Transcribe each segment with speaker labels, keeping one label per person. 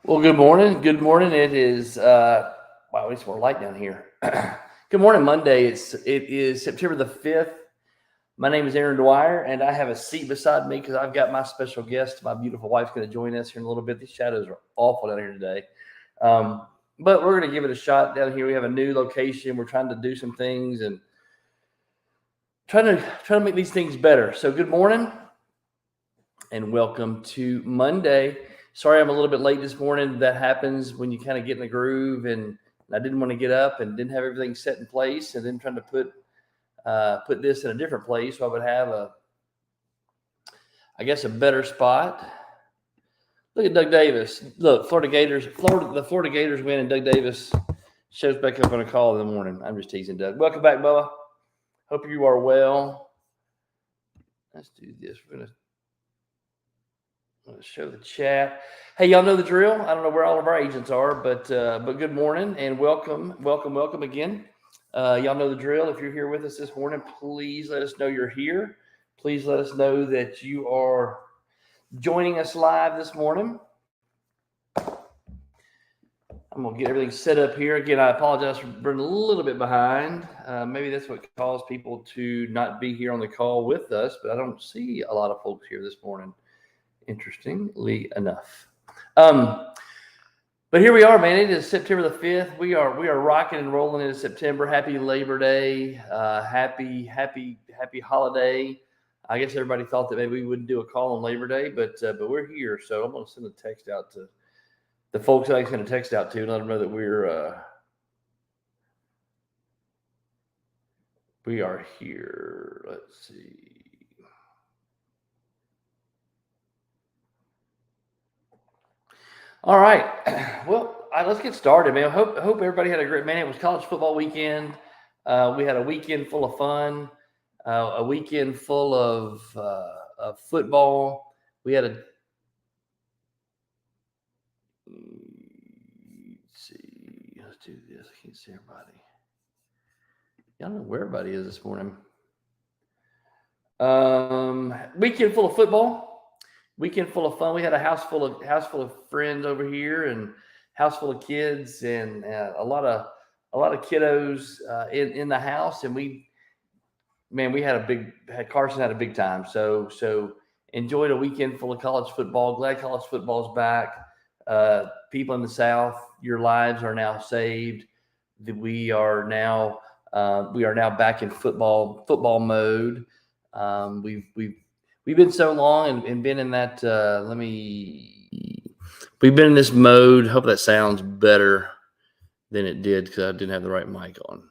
Speaker 1: Well, good morning. Good morning. It is wow, it's more light down here. Good morning, Monday. It is September the 5th. My name is Aaron Dwyer, and I have a seat beside me because I've got my special guest. My beautiful wife's going to join us here in a little bit. These shadows are awful down here today. But we're going to give it a shot down here. We have a new location. We're trying to do some things and trying to make these things better. So good morning and welcome to Monday. Sorry, I'm a little bit late this morning. That happens when you kind of get in the groove, and I didn't want to get up and didn't have everything set in place, and then trying to put this in a different place so I would have a better spot. Look at Doug Davis. Look, the Florida Gators win, and Doug Davis shows back up on a call in the morning. I'm just teasing Doug. Welcome back, Bubba. Hope you are well. Let's do this. We're gonna show the chat. Hey, y'all know the drill. I don't know where all of our agents are, but good morning and welcome again. Y'all know the drill. If you're here with us this morning, please let us know you're here. Please let us know that you are joining us live this morning. I'm gonna get everything set up here. Again, I apologize for being a little bit behind. Maybe that's what caused people to not be here on the call with us, but I don't see a lot of folks here this morning, interestingly enough. But here we are, man. It is September the 5th. We are rocking and rolling into September. Happy Labor Day. Happy holiday. I guess everybody thought that maybe we wouldn't do a call on Labor Day, but we're here. So I'm going to send a text out to the folks that I'm going to text out to and let them know that we are here. Let's see. All right. Well, let's get started, man. I hope everybody had a great, man. It was college football weekend. We had a weekend full of fun, a weekend full of football. We had let's see. Let's do this. I can't see everybody. Y'all know where everybody is this morning. Weekend full of football. Weekend full of fun. We had a house full of friends over here, and house full of kids, and a lot of kiddos in the house. And we Carson had a big time. So enjoyed a weekend full of college football. Glad college football's back. People in the South, your lives are now saved. We are now back in football mode. We've been so long and been in that. We've been in this mode. Hope that sounds better than it did because I didn't have the right mic on.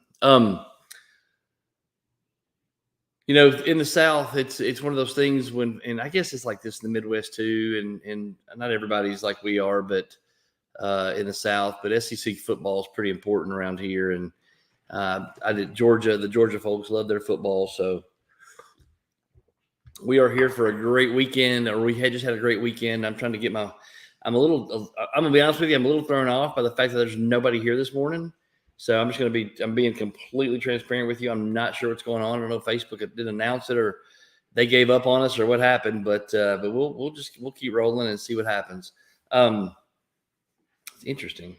Speaker 1: In the South, it's one of those things and I guess it's like this in the Midwest too, and not everybody's like we are, but in the South, but SEC football is pretty important around here, and the Georgia folks love their football, so. We are here for a great weekend, or we had just had a great weekend. I'm trying to get I'm gonna be honest with you, I'm a little thrown off by the fact that there's nobody here this morning. So I'm being completely transparent with you. I'm not sure what's going on. I don't know if Facebook didn't announce it or they gave up on us or what happened, but we'll keep rolling and see what happens. It's interesting.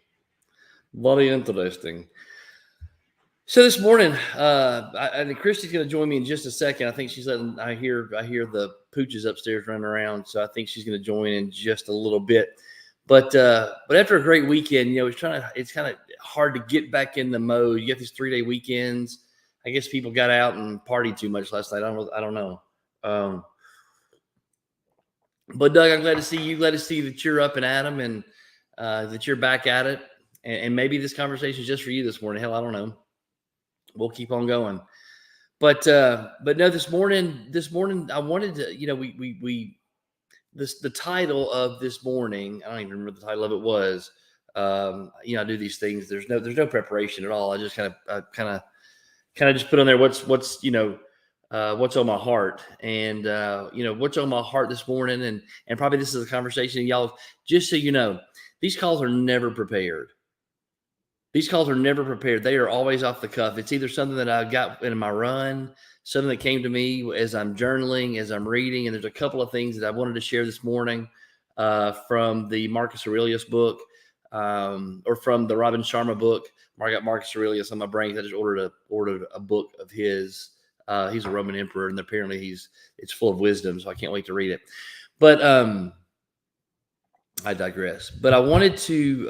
Speaker 1: Very interesting. So this morning, and Christy's going to join me in just a second. I think she's letting. I hear the pooches upstairs running around, so I think she's going to join in just a little bit. But after a great weekend, it's kind of hard to get back in the mode. You get these 3-day weekends. I guess people got out and partied too much last night. I don't know. But Doug, I'm glad to see you. Glad to see that you're up and at 'em, and that you're back at it. And maybe this conversation is just for you this morning. Hell, I don't know. We'll keep on going. But no, this morning I wanted to, the title of this morning, I don't even remember the title of it was, I do these things. There's no preparation at all. I just kind of just put on there what's on my heart, and what's on my heart this morning, and probably this is a conversation, y'all, just so you know, these calls are never prepared. These calls are never prepared. They are always off the cuff. It's either something that I got in my run, something that came to me as I'm journaling, as I'm reading, and there's a couple of things that I wanted to share this morning. from the Marcus Aurelius book, or from the Robin Sharma book. I got Marcus Aurelius on my brain. I just ordered a book of his. He's a Roman emperor, and apparently it's full of wisdom, so I can't wait to read it. But I digress. But I wanted to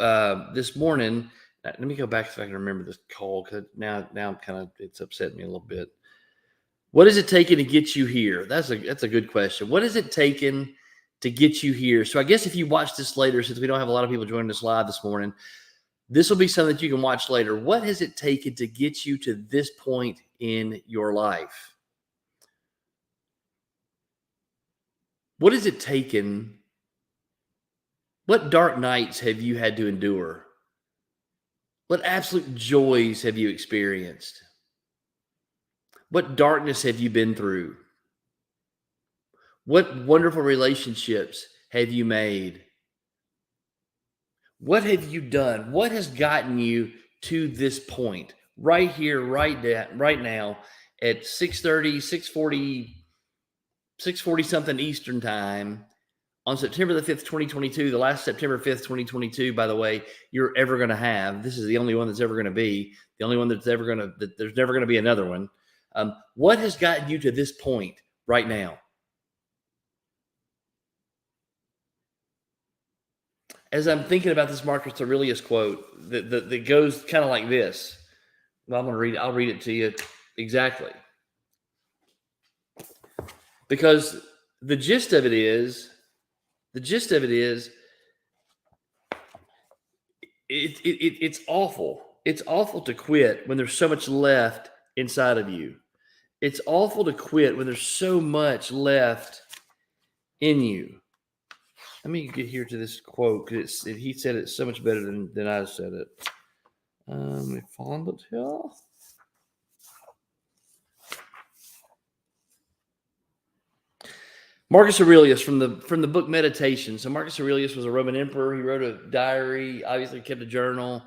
Speaker 1: this morning. Let me go back so I can remember this call, because now I'm kind of, it's upset me a little bit. What is it taking to get you here? That's a good question. What is it taking to get you here? So I guess if you watch this later, since we don't have a lot of people joining us live this morning, this will be something that you can watch later. What has it taken to get you to this point in your life? What has it taken? What dark nights have you had to endure? What absolute joys have you experienced? What darkness have you been through? What wonderful relationships have you made? What have you done? What has gotten you to this point right here, right now at 6:30, 6:40 something Eastern time on September the 5th, 2022, the last September 5th, 2022, by the way, you're ever going to have. This is the only one that's ever going to be, the only one that's ever going to, that there's never going to be another one. What has gotten you to this point right now? As I'm thinking about this Marcus Aurelius quote that goes kind of like this. Well, I'll read it to you exactly. Because the gist of it is, it's awful. It's awful to quit when there's so much left inside of you. It's awful to quit when there's so much left in you. Let me get here to this quote, because he said it so much better than I said it. Let me find it here. Marcus Aurelius from the book Meditation. So Marcus Aurelius was a Roman emperor. He wrote a diary, obviously kept a journal.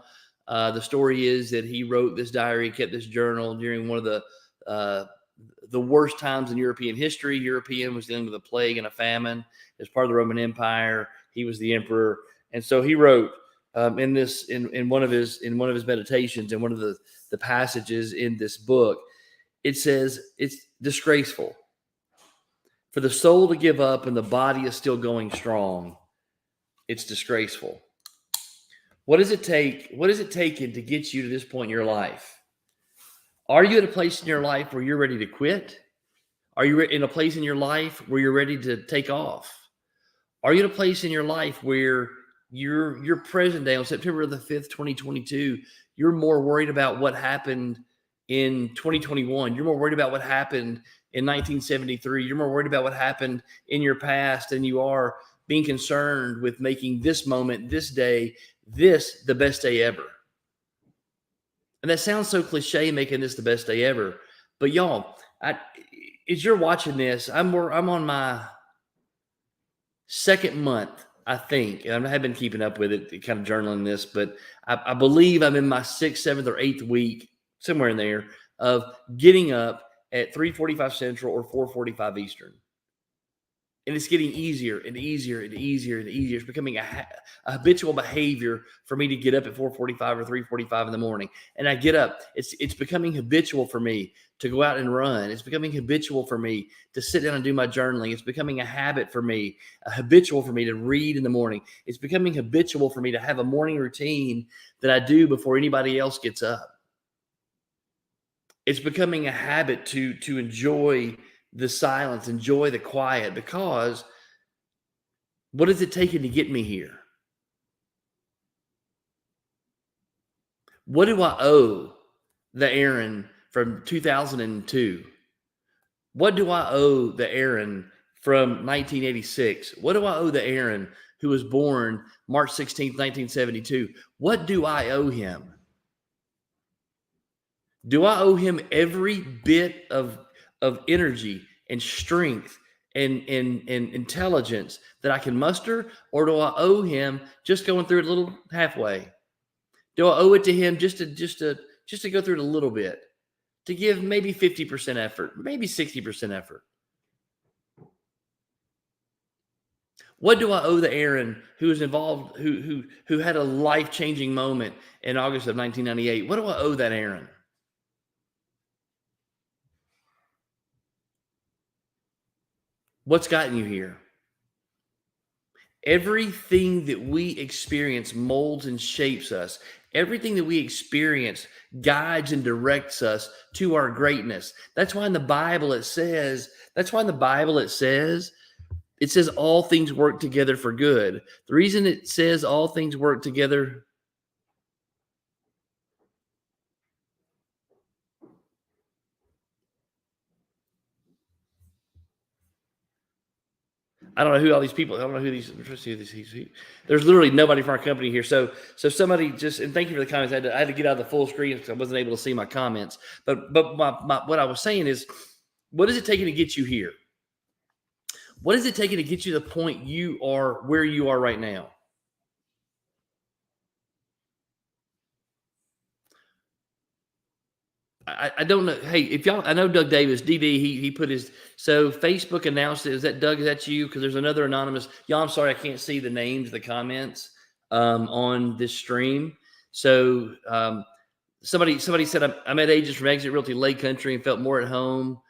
Speaker 1: The story is that he wrote this diary, kept this journal during one of the worst times in European history. European was dealing with a plague and a famine as part of the Roman Empire. He was the emperor, and so he wrote in one of his meditations, in one of the passages in this book, it says it's disgraceful for the soul to give up and the body is still going strong. It's disgraceful. What does it take? What is it taking to get you to this point in your life? Are you at a place in your life where you're ready to quit? Are you in a place in your life where you're ready to take off? Are you in a place in your life where you're present day on September the 5th, 2022, you're more worried about what happened in 2021. You're more worried about what happened in 1973. You're more worried about what happened in your past than you are being concerned with making this moment, this day, this the best day ever. And that sounds so cliche, making this the best day ever. But y'all, as you're watching this, I'm on my second month, I think. And I have been keeping up with it, kind of journaling this, but I believe I'm in my 6th, 7th, or 8th week, somewhere in there, of getting up at 3:45 Central or 4:45 Eastern. And it's getting easier and easier and easier and easier. It's becoming a habitual behavior for me to get up at 4:45 or 3:45 in the morning. And I get up. It's becoming habitual for me to go out and run. It's becoming habitual for me to sit down and do my journaling. It's becoming a habit for me, habitual for me to read in the morning. It's becoming habitual for me to have a morning routine that I do before anybody else gets up. It's becoming a habit to enjoy the silence, enjoy the quiet, because what is it taking to get me here? What do I owe the Aaron from 2002? What do I owe the Aaron from 1986? What do I owe the Aaron who was born March 16th, 1972? What do I owe him? Do I owe him every bit of energy and strength and intelligence that I can muster, or do I owe him just going through it a little halfway? Do I owe it to him just to go through it a little bit, to give maybe 50% effort, maybe 60% effort? What do I owe the Aaron who was involved, who had a life changing moment in August of 1998? What do I owe that Aaron? What's gotten you here? Everything that we experience molds and shapes us. Everything that we experience guides and directs us to our greatness. That's why in the Bible it says, it says all things work together for good. The reason it says all things work together, I don't know who all these people. I don't know who these. There's literally nobody from our company here. So somebody just, and thank you for the comments. I had to get out of the full screen because I wasn't able to see my comments. But my what I was saying is, what is it taking to get you here? What is it taking to get you to the point you are where you are right now? I don't know. Hey, if y'all, I know Doug Davis, DD, he put his, so Facebook announced it. Is that Doug? Is that you? Because there's another anonymous. Y'all, I'm sorry, I can't see the names, of the comments on this stream. So somebody said I met agents from Exit Realty Lake Country and felt more at home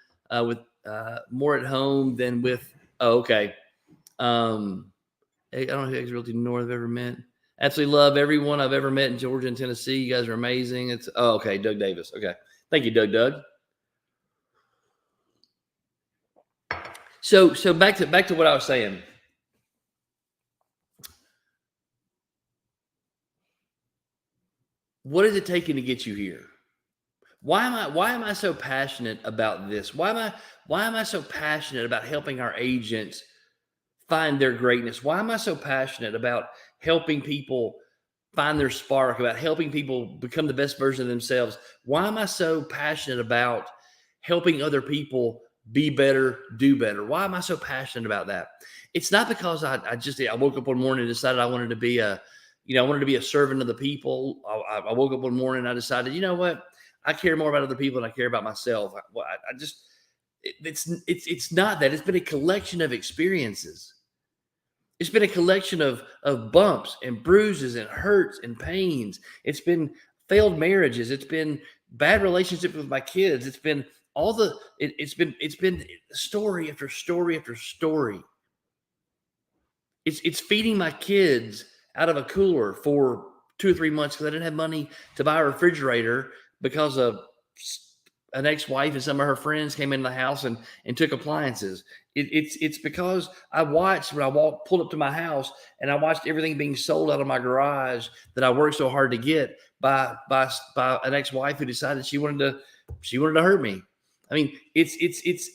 Speaker 1: more at home than with. Oh, okay. I don't know who Exit Realty North I've ever met. Absolutely love everyone I've ever met in Georgia and Tennessee. You guys are amazing. It's okay, Doug Davis. Okay. Thank you, Doug. So back to what I was saying. What is it taking to get you here? Why am I so passionate about this? Why am I so passionate about helping our agents find their greatness? Why am I so passionate about helping people find their spark, about helping people become the best version of themselves? Why am I so passionate about helping other people be better, do better? Why am I so passionate about that? It's not because I woke up one morning and decided I wanted to be a servant of the people. I woke up one morning and I decided, you know what? I care more about other people than I care about myself. It's not that. It's been a collection of experiences. It's been a collection of bumps and bruises and hurts and pains. It's been failed marriages. It's been bad relationships with my kids. It's been it's been story after story after story. It's feeding my kids out of a cooler for 2 or 3 months because I didn't have money to buy a refrigerator because an ex-wife and some of her friends came into the house and took appliances. It's because I watched when I pulled up to my house and I watched everything being sold out of my garage that I worked so hard to get by an ex-wife who decided she wanted to hurt me. I mean, it's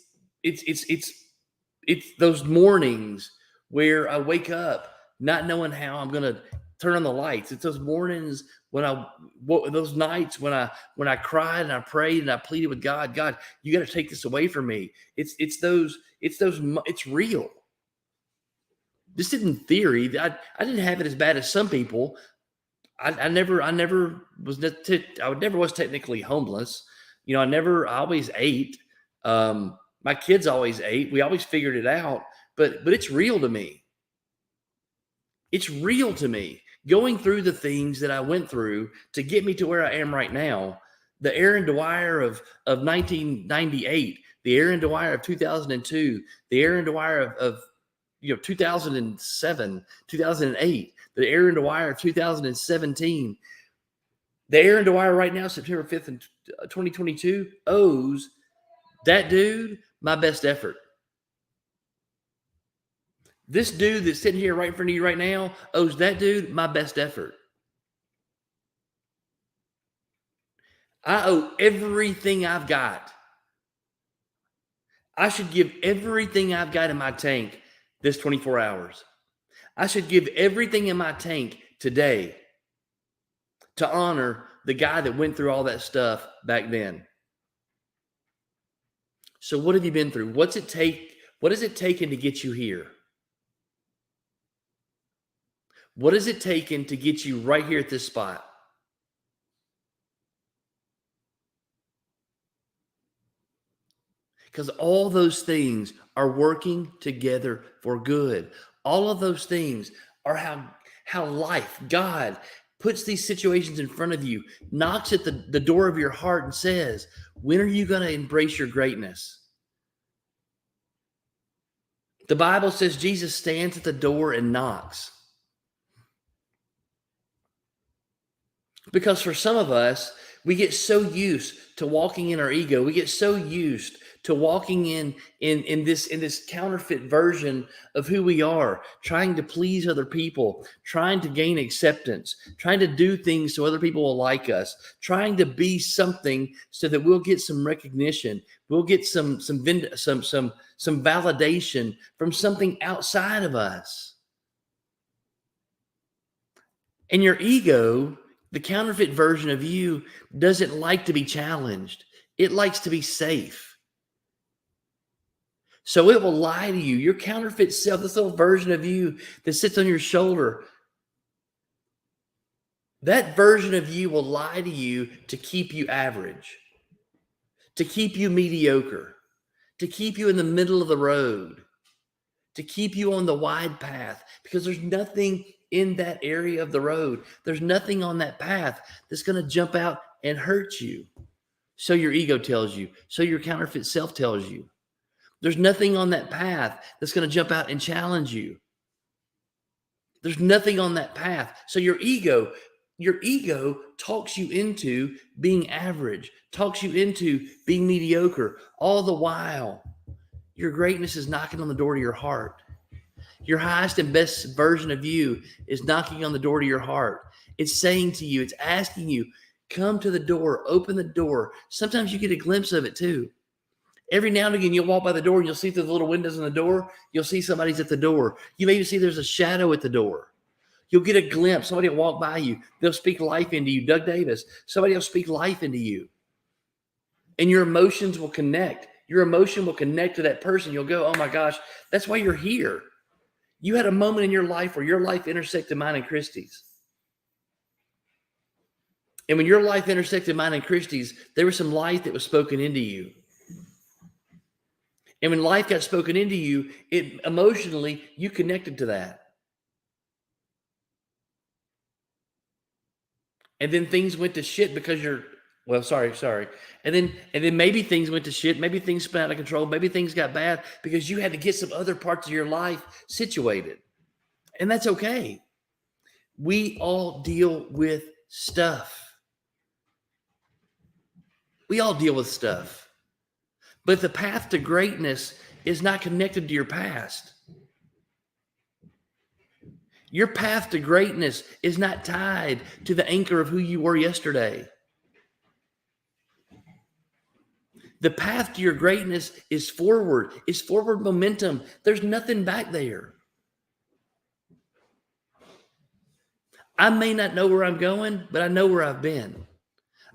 Speaker 1: those mornings where I wake up not knowing how I'm going to turn on the lights. It's those mornings those nights when I cried and I prayed and I pleaded with God, you got to take this away from me. It's real. This isn't theory. I didn't have it as bad as some people. I never was technically homeless. I always ate. My kids always ate. We always figured it out, but it's real to me. It's real to me. Going through the things that I went through to get me to where I am right now, the Aaron Dwyer of 1998, the Aaron Dwyer of 2002, the Aaron Dwyer of 2007, 2008, the Aaron Dwyer of 2017, the Aaron Dwyer right now, September 5th, 2022, owes that dude my best effort. This dude that's sitting here right in front of you right now owes that dude my best effort. I owe everything I've got. I should give everything I've got in my tank this 24 hours. I should give everything in my tank today to honor the guy that went through all that stuff back then. So what have you been through? What is it taken to get you here? What is it taken to get you right here at this spot? Because all those things are working together for good. All of those things are how life, God, puts these situations in front of you, knocks at the door of your heart and says, when are you going to embrace your greatness? The Bible says Jesus stands at the door and knocks. Because for some of us, we get so used to walking in our ego. We get so used to walking in this counterfeit version of who we are, trying to please other people, trying to gain acceptance, trying to do things so other people will like us, trying to be something so that we'll get some recognition, we'll get some validation from something outside of us. And your ego, the counterfeit version of you, doesn't like to be challenged. It likes to be safe. So it will lie to you. Your counterfeit self, this little version of you that sits on your shoulder, that version of you will lie to you to keep you average, to keep you mediocre, to keep you in the middle of the road, to keep you on the wide path, because there's nothing in that area of the road. There's nothing on that path that's going to jump out and hurt you. So your ego tells you, so your counterfeit self tells you. There's nothing on that path that's going to jump out and challenge you. There's nothing on that path. So your ego talks you into being average, talks you into being mediocre. All the while, your greatness is knocking on the door to your heart. Your highest and best version of you is knocking on the door to your heart. It's saying to you, it's asking you, come to the door, open the door. Sometimes you get a glimpse of it too. Every now and again, you'll walk by the door and you'll see through the little windows in the door. You'll see somebody's at the door. You may even see there's a shadow at the door. You'll get a glimpse. Somebody will walk by you. They'll speak life into you. Doug Davis, somebody will speak life into you. And your emotions will connect. Your emotion will connect to that person. You'll go, oh my gosh, that's why you're here. You had a moment in your life where your life intersected mine and Christy's. And when your life intersected mine and Christy's, there was some life that was spoken into you. And when life got spoken into you, it emotionally, you connected to that. And then things went to shit because sorry. And then maybe things went to shit. Maybe things spun out of control. Maybe things got bad because you had to get some other parts of your life situated. And that's okay. We all deal with stuff. We all deal with stuff. But the path to greatness is not connected to your past. Your path to greatness is not tied to the anchor of who you were yesterday. The path to your greatness is forward. It's forward momentum. There's nothing back there. I may not know where I'm going, but I know where I've been.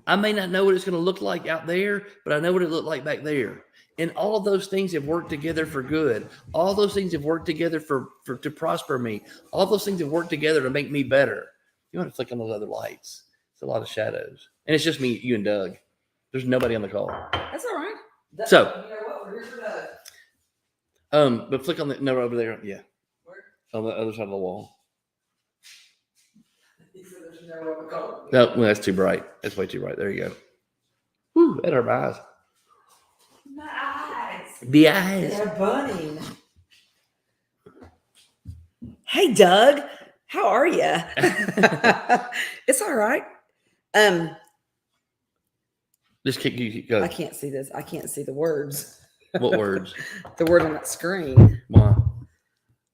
Speaker 1: I may not know what it's going to look like out there, but I know what it looked like back there. And all of those things have worked together for good. All those things have worked together to prosper me. All those things have worked together to make me better. You want to flick on those other lights. It's a lot of shadows. And it's just me, you, and Doug. There's nobody on the call.
Speaker 2: That's all right.
Speaker 1: So,
Speaker 2: you know what? We're here for Doug.
Speaker 1: but flick on the no over there. Yeah.
Speaker 2: Where?
Speaker 1: On the other side of the wall.
Speaker 2: He said there's no one to call.
Speaker 1: No, well, that's too bright. That's way too bright. There you go. Woo, that hurt my eyes.
Speaker 2: My eyes.
Speaker 1: The eyes.
Speaker 2: They're burning. Hey, Doug. How are you? It's all right.
Speaker 1: Just keep go.
Speaker 2: I can't see this. I can't see the words.
Speaker 1: What words?
Speaker 2: The word on that screen.
Speaker 1: Why?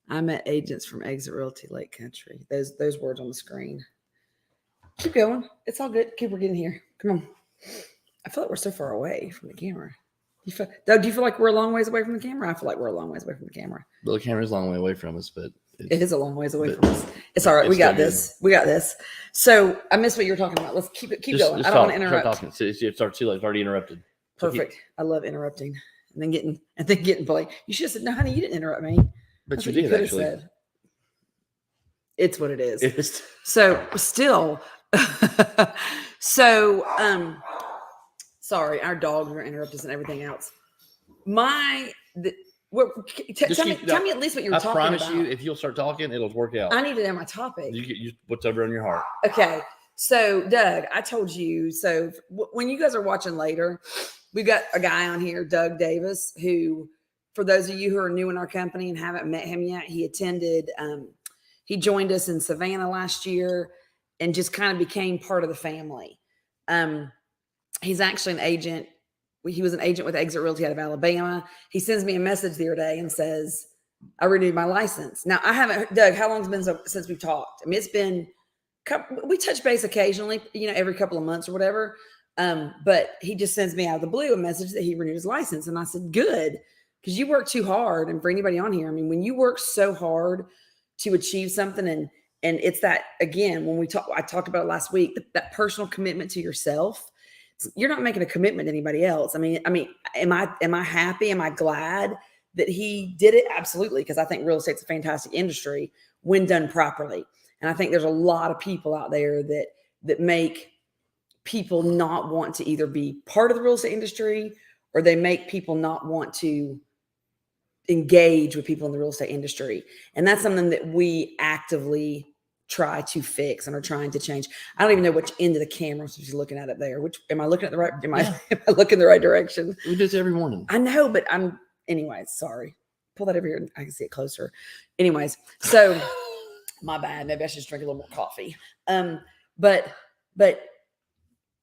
Speaker 2: I met agents from Exit Realty Lake Country. Those words on the screen. Keep going. It's all good. Keep getting here. Come on. I feel like we're so far away from the camera. Doug, do you feel like we're a long ways away from the camera? I feel like we're a long ways away from the camera.
Speaker 1: Well, the camera's a long way away from us, but
Speaker 2: it is a long ways away from us. It's all right. We got this. We got this. So I missed what you were talking about. Let's keep going. I don't want to interrupt.
Speaker 1: Start too late. It's already interrupted.
Speaker 2: Perfect. I love interrupting and then getting play. You should have said, "No, honey, you didn't interrupt me."
Speaker 1: But you did actually.
Speaker 2: Said. It's what it is.
Speaker 1: It is.
Speaker 2: So still, sorry, our dogs are interrupting us and everything else.
Speaker 1: Just
Speaker 2: tell me at least what you were
Speaker 1: I
Speaker 2: talking
Speaker 1: promise
Speaker 2: about.
Speaker 1: you, if you'll start talking, it'll work out.
Speaker 2: I need to know my topic.
Speaker 1: You what's over on your heart.
Speaker 2: Okay. So, Doug, I told you. So, when you guys are watching later, we've got a guy on here, Doug Davis, who, for those of you who are new in our company and haven't met him yet, he joined us in Savannah last year and just kind of became part of the family. He's actually an agent. He was an agent with Exit Realty out of Alabama. He sends me a message the other day and says, I renewed my license. Now, I haven't, Doug, how long has it been since we've talked? I mean, it's been, we touch base occasionally, every couple of months or whatever. But he just sends me out of the blue a message that he renewed his license. And I said, good, because you work too hard. And for anybody on here, I mean, when you work so hard to achieve something, and it's that, again, when I talked about it last week, that personal commitment to yourself. You're not making a commitment to anybody else. I mean, am I happy? Am I glad that he did it? Absolutely. Because I think real estate's a fantastic industry when done properly. And I think there's a lot of people out there that make people not want to either be part of the real estate industry, or they make people not want to engage with people in the real estate industry. And that's something that we actively try to fix and are trying to change. I don't even know which end of the camera she's looking at it there. Which am I looking at the right? Am I looking the right direction?
Speaker 1: We do this every morning.
Speaker 2: I know, but anyways, sorry. Pull that over here and I can see it closer. Anyways, so my bad. Maybe I should just drink a little more coffee. But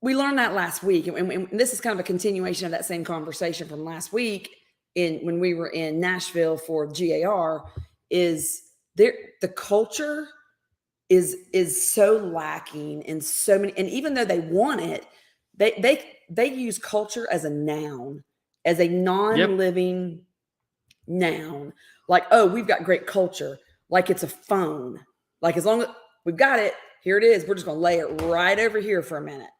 Speaker 2: we learned that last week. And this is kind of a continuation of that same conversation from last week when we were in Nashville for GAR, is the culture is so lacking in so many, and even though they want it, they use culture as a noun, as a non-living noun. Like, oh, we've got great culture, like it's a phone. Like, as long as we've got it, here it is. We're just going to lay it right over here for a minute.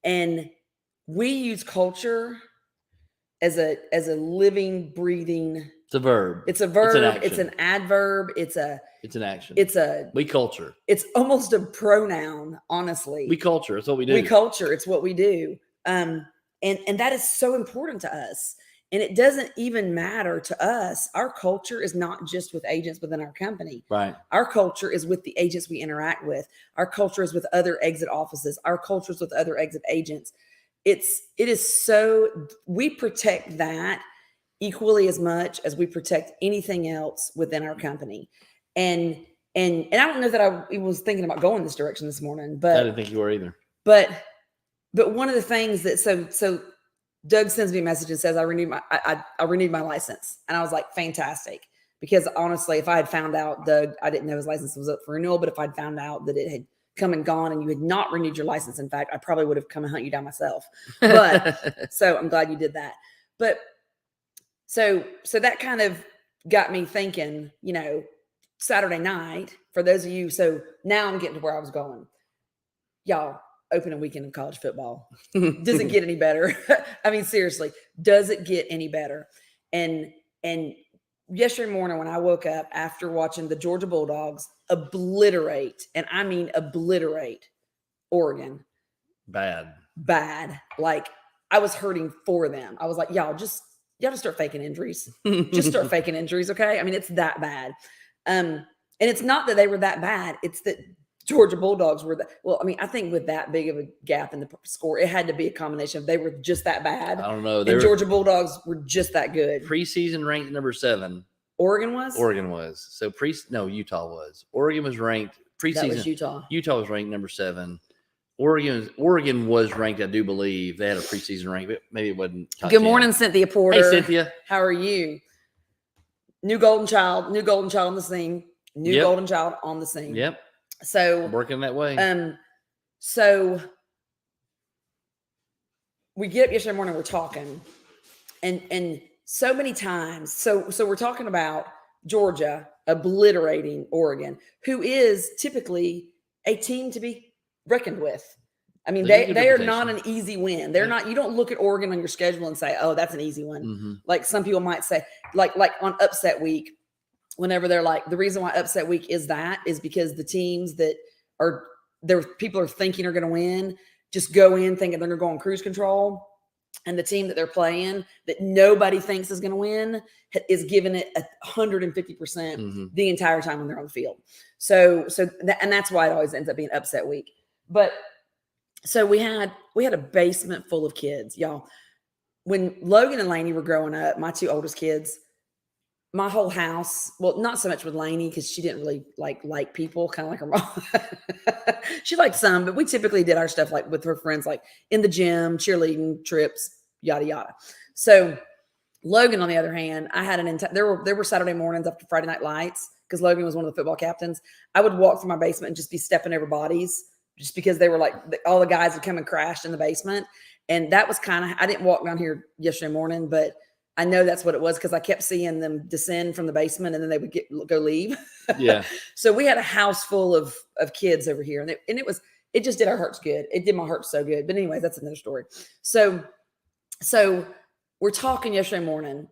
Speaker 2: And we use culture as a living, breathing.
Speaker 1: It's a verb.
Speaker 2: It's a verb.
Speaker 1: It's
Speaker 2: an adverb. It's an action.
Speaker 1: We culture.
Speaker 2: It's almost a pronoun, honestly.
Speaker 1: We culture. It's what we do.
Speaker 2: We culture. It's what we do. And that is so important to us. And it doesn't even matter to us. Our culture is not just with agents within our company.
Speaker 1: Right.
Speaker 2: Our culture is with the agents we interact with. Our culture is with other exit offices. Our culture is with other exit agents. It is so, we protect that equally as much as we protect anything else within our company. And I don't know that I was thinking about going this direction this morning, but
Speaker 1: I didn't think you were either.
Speaker 2: But one of the things that, so Doug sends me a message and says, I renewed my license. And I was like, fantastic. Because honestly, if I had found out, Doug, I didn't know his license was up for renewal, but if I'd found out that it had come and gone and you had not renewed your license, in fact, I probably would have come and hunt you down myself. But so I'm glad you did that. But so that kind of got me thinking, Saturday night, for those of you, so now I'm getting to where I was going. Y'all, opening weekend of college football. Does it get any better? I mean, seriously, does it get any better? And yesterday morning when I woke up after watching the Georgia Bulldogs obliterate, and I mean obliterate, Oregon.
Speaker 1: Bad.
Speaker 2: Like, I was hurting for them. I was like, y'all just start faking injuries. Just start faking injuries, okay? I mean, it's that bad. And it's not that they were that bad. It's that Georgia Bulldogs were I think with that big of a gap in the score, it had to be a combination of they were just that bad.
Speaker 1: I don't know.
Speaker 2: Georgia Bulldogs were just that good.
Speaker 1: Preseason ranked number 7.
Speaker 2: Oregon was?
Speaker 1: So Utah was. Oregon was ranked preseason.
Speaker 2: That was Utah.
Speaker 1: Utah was ranked number 7. Oregon was ranked, I do believe. They had a preseason rank, but maybe it wasn't.
Speaker 2: Good morning, Cynthia Porter.
Speaker 1: Hey, Cynthia.
Speaker 2: How are you? New golden child on the scene. Golden child on the scene.
Speaker 1: Yep.
Speaker 2: So
Speaker 1: working that way.
Speaker 2: So we get up yesterday morning, we're talking, and so many times. So we're talking about Georgia obliterating Oregon, who is typically a team to be reckoned with. I mean, they are not an easy win. They're not. You don't look at Oregon on your schedule and say, "Oh, that's an easy one." Mm-hmm. Like some people might say, like on upset week, whenever they're like, the reason why upset week is because the teams that people are thinking are going to win just go in thinking they're going to go on cruise control, and the team that they're playing that nobody thinks is going to win is giving it 150% the entire time when they're on the field. And that's why it always ends up being upset week. But so we had a basement full of kids, y'all. When Logan and Lainey were growing up, my two oldest kids, my whole house, well, not so much with Lainey because she didn't really like people, kind of like her mom. She liked some, but we typically did our stuff like with her friends, like in the gym, cheerleading, trips, yada yada. So Logan, on the other hand, I had there were Saturday mornings after Friday Night Lights because Logan was one of the football captains. I would walk through my basement and just be stepping over bodies just because they were like all the guys would come and crash in the basement. And that was kind of, I didn't walk down here yesterday morning, but I know that's what it was because I kept seeing them descend from the basement and then they would go leave.
Speaker 1: Yeah.
Speaker 2: So we had a house full of kids over here, and it just did our hearts good. It did my heart so good. But anyways, that's another story. So we're talking yesterday morning,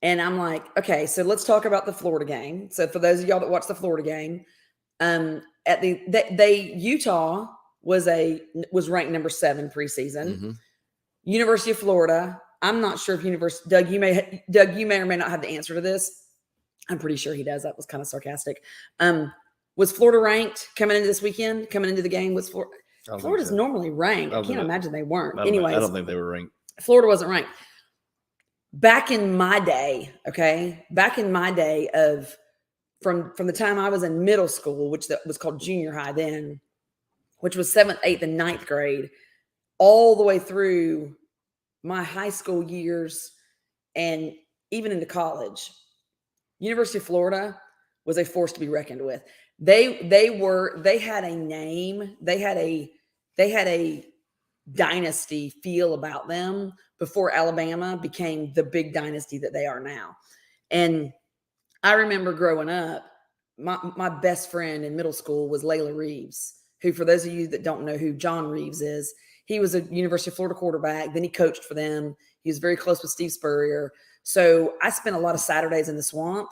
Speaker 2: and I'm like, okay, so let's talk about the Florida game. So for those of y'all that watch the Florida game, Utah was ranked number 7 preseason. University of Florida. I'm not sure if Doug, you may or may not have the answer to this. I'm pretty sure he does. That was kind of sarcastic. Was Florida ranked coming into this weekend? Coming into the game, was Florida? Florida's normally ranked. I can't imagine they weren't. Anyways,
Speaker 1: I don't think they were ranked.
Speaker 2: Florida wasn't ranked. Back in my day, of from the time I was in middle school, which was called junior high then, which was 7th, 8th, and 9th grade, all the way through my high school years and even into college, University of Florida was a force to be reckoned with. They had a name. They had a dynasty feel about them before Alabama became the big dynasty that they are now. And I remember growing up, my best friend in middle school was Layla Reeves, who, for those of you that don't know who John Reeves is, he was a University of Florida quarterback. Then he coached for them. He was very close with Steve Spurrier. So I spent a lot of Saturdays in the swamp,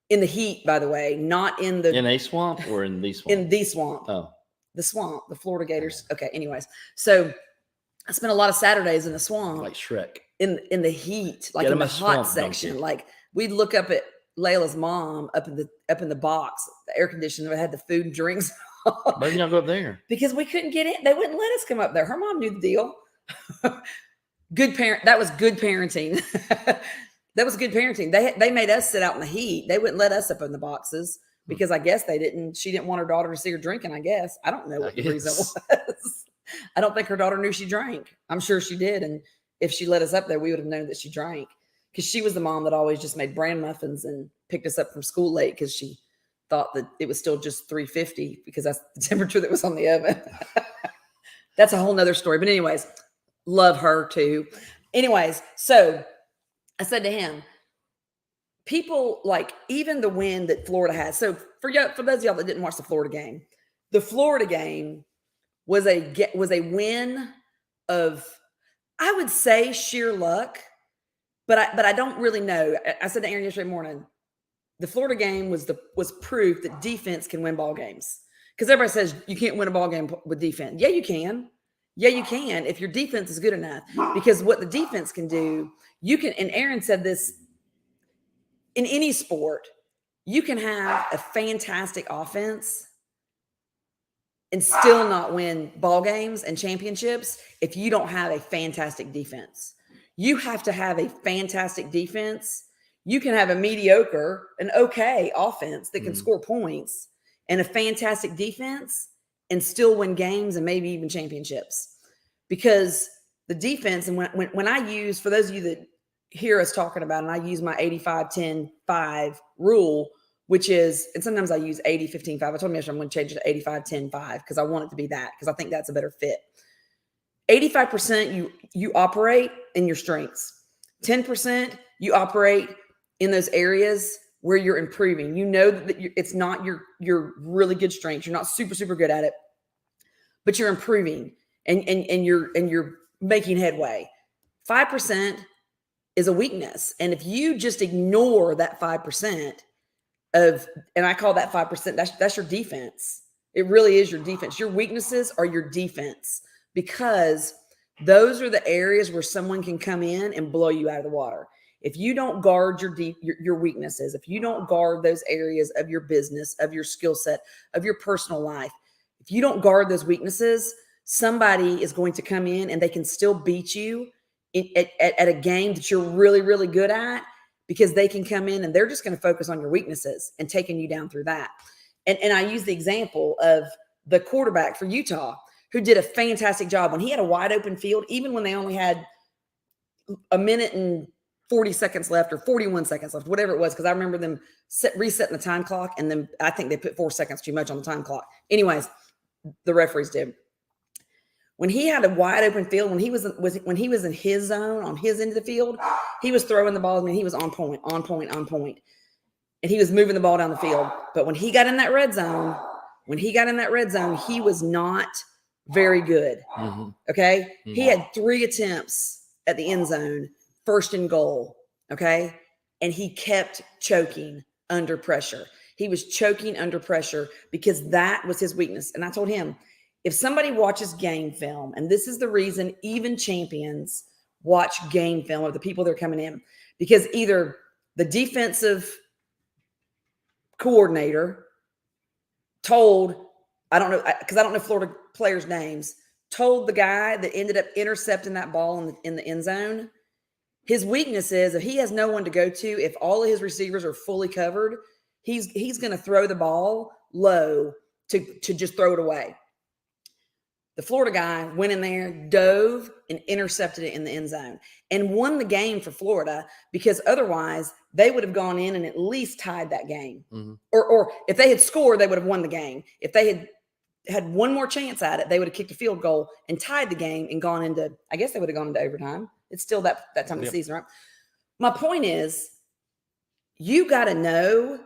Speaker 2: in the heat, by the way, not in a
Speaker 1: swamp or in the swamp?
Speaker 2: In the swamp.
Speaker 1: Oh.
Speaker 2: The swamp, the Florida Gators. Okay, anyways. So I spent a lot of Saturdays in the swamp.
Speaker 1: Like Shrek.
Speaker 2: In the heat, like in the hot section. Donkey. Like we'd look up at Layla's mom up in the box, the air conditioner that had the food and drinks.
Speaker 1: Why didn't y'all go up there?
Speaker 2: Because we couldn't get in. They wouldn't let us come up there. Her mom knew the deal. Good parent. That was good parenting. That was good parenting. They made us sit out in the heat. They wouldn't let us up in the boxes because I guess she didn't want her daughter to see her drinking, I guess. I don't know what the reason was. I don't think her daughter knew she drank. I'm sure she did. And if she let us up there, we would have known that she drank because she was the mom that always just made bran muffins and picked us up from school late because she thought that it was still just 350 because that's the temperature that was on the oven. That's a whole nother story. But anyways, love her too. Anyways, so I said to him, people like even the win that Florida has. So for those of y'all that didn't watch the Florida game, the Florida game was a win of, I would say, sheer luck, but I don't really know. I said to Aaron yesterday morning, the Florida game was proof that defense can win ball games. Because everybody says you can't win a ball game with defense. Yeah, you can. Yeah, you can if your defense is good enough. Because what the defense can do, you can, and Aaron said this, in any sport, you can have a fantastic offense and still not win ball games and championships if you don't have a fantastic defense. You have to have a fantastic defense. You can have a mediocre, an okay offense that can score points and a fantastic defense and still win games and maybe even championships. Because the defense, and when I use, for those of you that hear us talking about, and I use my 85-10-5 rule, which is, and sometimes I use 80-15-5. I told him yesterday I'm going to change it to 85-10-5 because I want it to be that, because I think that's a better fit. 85% you operate in your strengths. 10% you operate in those areas where you're improving. You know that it's not your really good strengths. You're not super, super good at it, but you're improving and you're making headway. 5% is a weakness. And if you just ignore that 5% and I call that 5%, that's your defense. It really is your defense. Your weaknesses are your defense, because Those are the areas where someone can come in and blow you out of the water. If you don't guard your weaknesses, if you don't guard those areas of your business, of your skill set, of your personal life, if you don't guard those weaknesses, somebody is going to come in and they can still beat you at a game that you're really, really good at, because they can come in and they're just going to focus on your weaknesses and taking you down through that. And I use the example of the quarterback for Utah, who did a fantastic job when he had a wide open field, even when they only had a minute and 40 seconds left or 41 seconds left, whatever it was, because I remember them resetting the time clock, and then I think they put 4 seconds too much on the time clock. Anyways, the referees did. When he had a wide open field, when he was in his zone, on his end of the field, he was throwing the ball. I mean, he was on point, and he was moving the ball down the field. But when he got in that red zone, he was not very good.
Speaker 1: Mm-hmm.
Speaker 2: Okay.
Speaker 1: Mm-hmm.
Speaker 2: He had 3 attempts at the end zone, 1st and goal. Okay. And he kept choking under pressure. He was choking under pressure because that was his weakness. And I told him, if somebody watches game film, and this is the reason even champions watch game film of the people that are coming in, because either the defensive coordinator told, I don't know, because I don't know Florida players' names, told the guy that ended up intercepting that ball in the end zone, his weakness is if he has no one to go to, if all of his receivers are fully covered, he's going to throw the ball low to just throw it away. The Florida guy went in there, dove, and intercepted it in the end zone and won the game for Florida, because otherwise they would have gone in and at least tied that game. Mm-hmm. Or if they had scored, they would have won the game. If they had one more chance at it, they would have kicked a field goal and tied the game and gone into, I guess they would have gone into overtime. It's still that time of the season, right? My point is, you got to know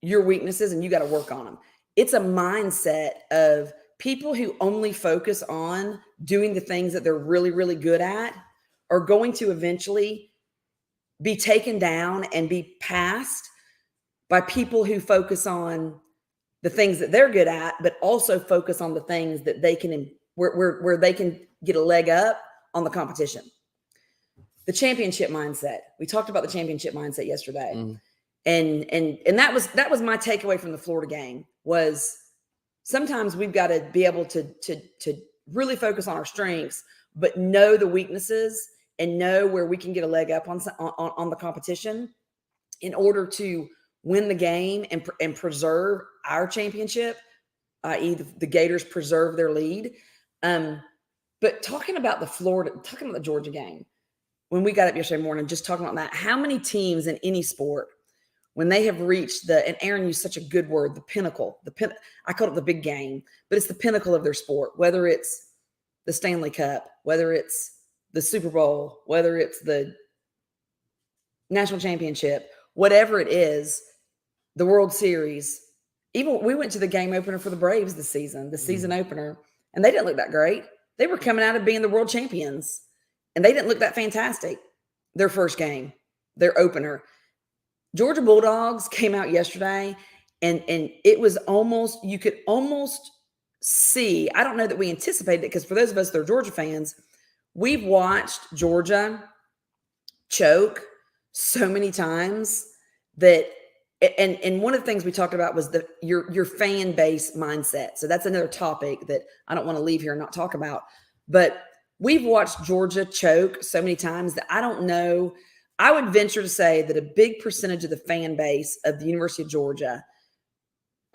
Speaker 2: your weaknesses and you got to work on them. It's a mindset of people who only focus on doing the things that they're really, really good at are going to eventually be taken down and be passed by people who focus on the things that they're good at, but also focus on the things that they can, where they can get a leg up on the competition. The championship mindset. We talked about the championship mindset yesterday. Mm. And that was my takeaway from the Florida game, was sometimes we've got to be able to really focus on our strengths, but know the weaknesses and know where we can get a leg up on the competition in order to win the game and preserve our championship, i.e. the Gators preserve their lead. But talking about the Georgia game, when we got up yesterday morning, just talking about that, how many teams in any sport, when they have reached and Aaron used such a good word, the pinnacle, I call it the big game, but it's the pinnacle of their sport, whether it's the Stanley Cup, whether it's the Super Bowl, whether it's the national championship, whatever it is, the World Series. Even we went to the game opener for the Braves this season, the season opener, and they didn't look that great. They were coming out of being the world champions, and they didn't look that fantastic. Their first game, their opener. Georgia Bulldogs came out yesterday, and it was almost, you could almost see, I don't know that we anticipated it, because for those of us that are Georgia fans, we've watched Georgia choke so many times that, and one of the things we talked about was your fan base mindset. So that's another topic that I don't want to leave here and not talk about. But we've watched Georgia choke so many times that I don't know. I would venture to say that a big percentage of the fan base of the University of Georgia,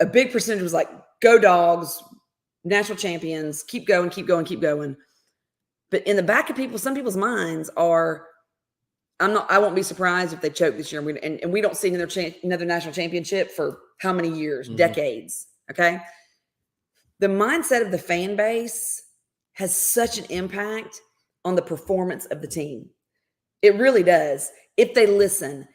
Speaker 2: a big percentage was like, go Dogs, national champions, keep going, keep going, keep going. But in the back of some people's minds are, I won't be surprised if they choke this year. And we don't see another national championship for how many years, decades. Okay. The mindset of the fan base has such an impact on the performance of the team. It really does. If they listen,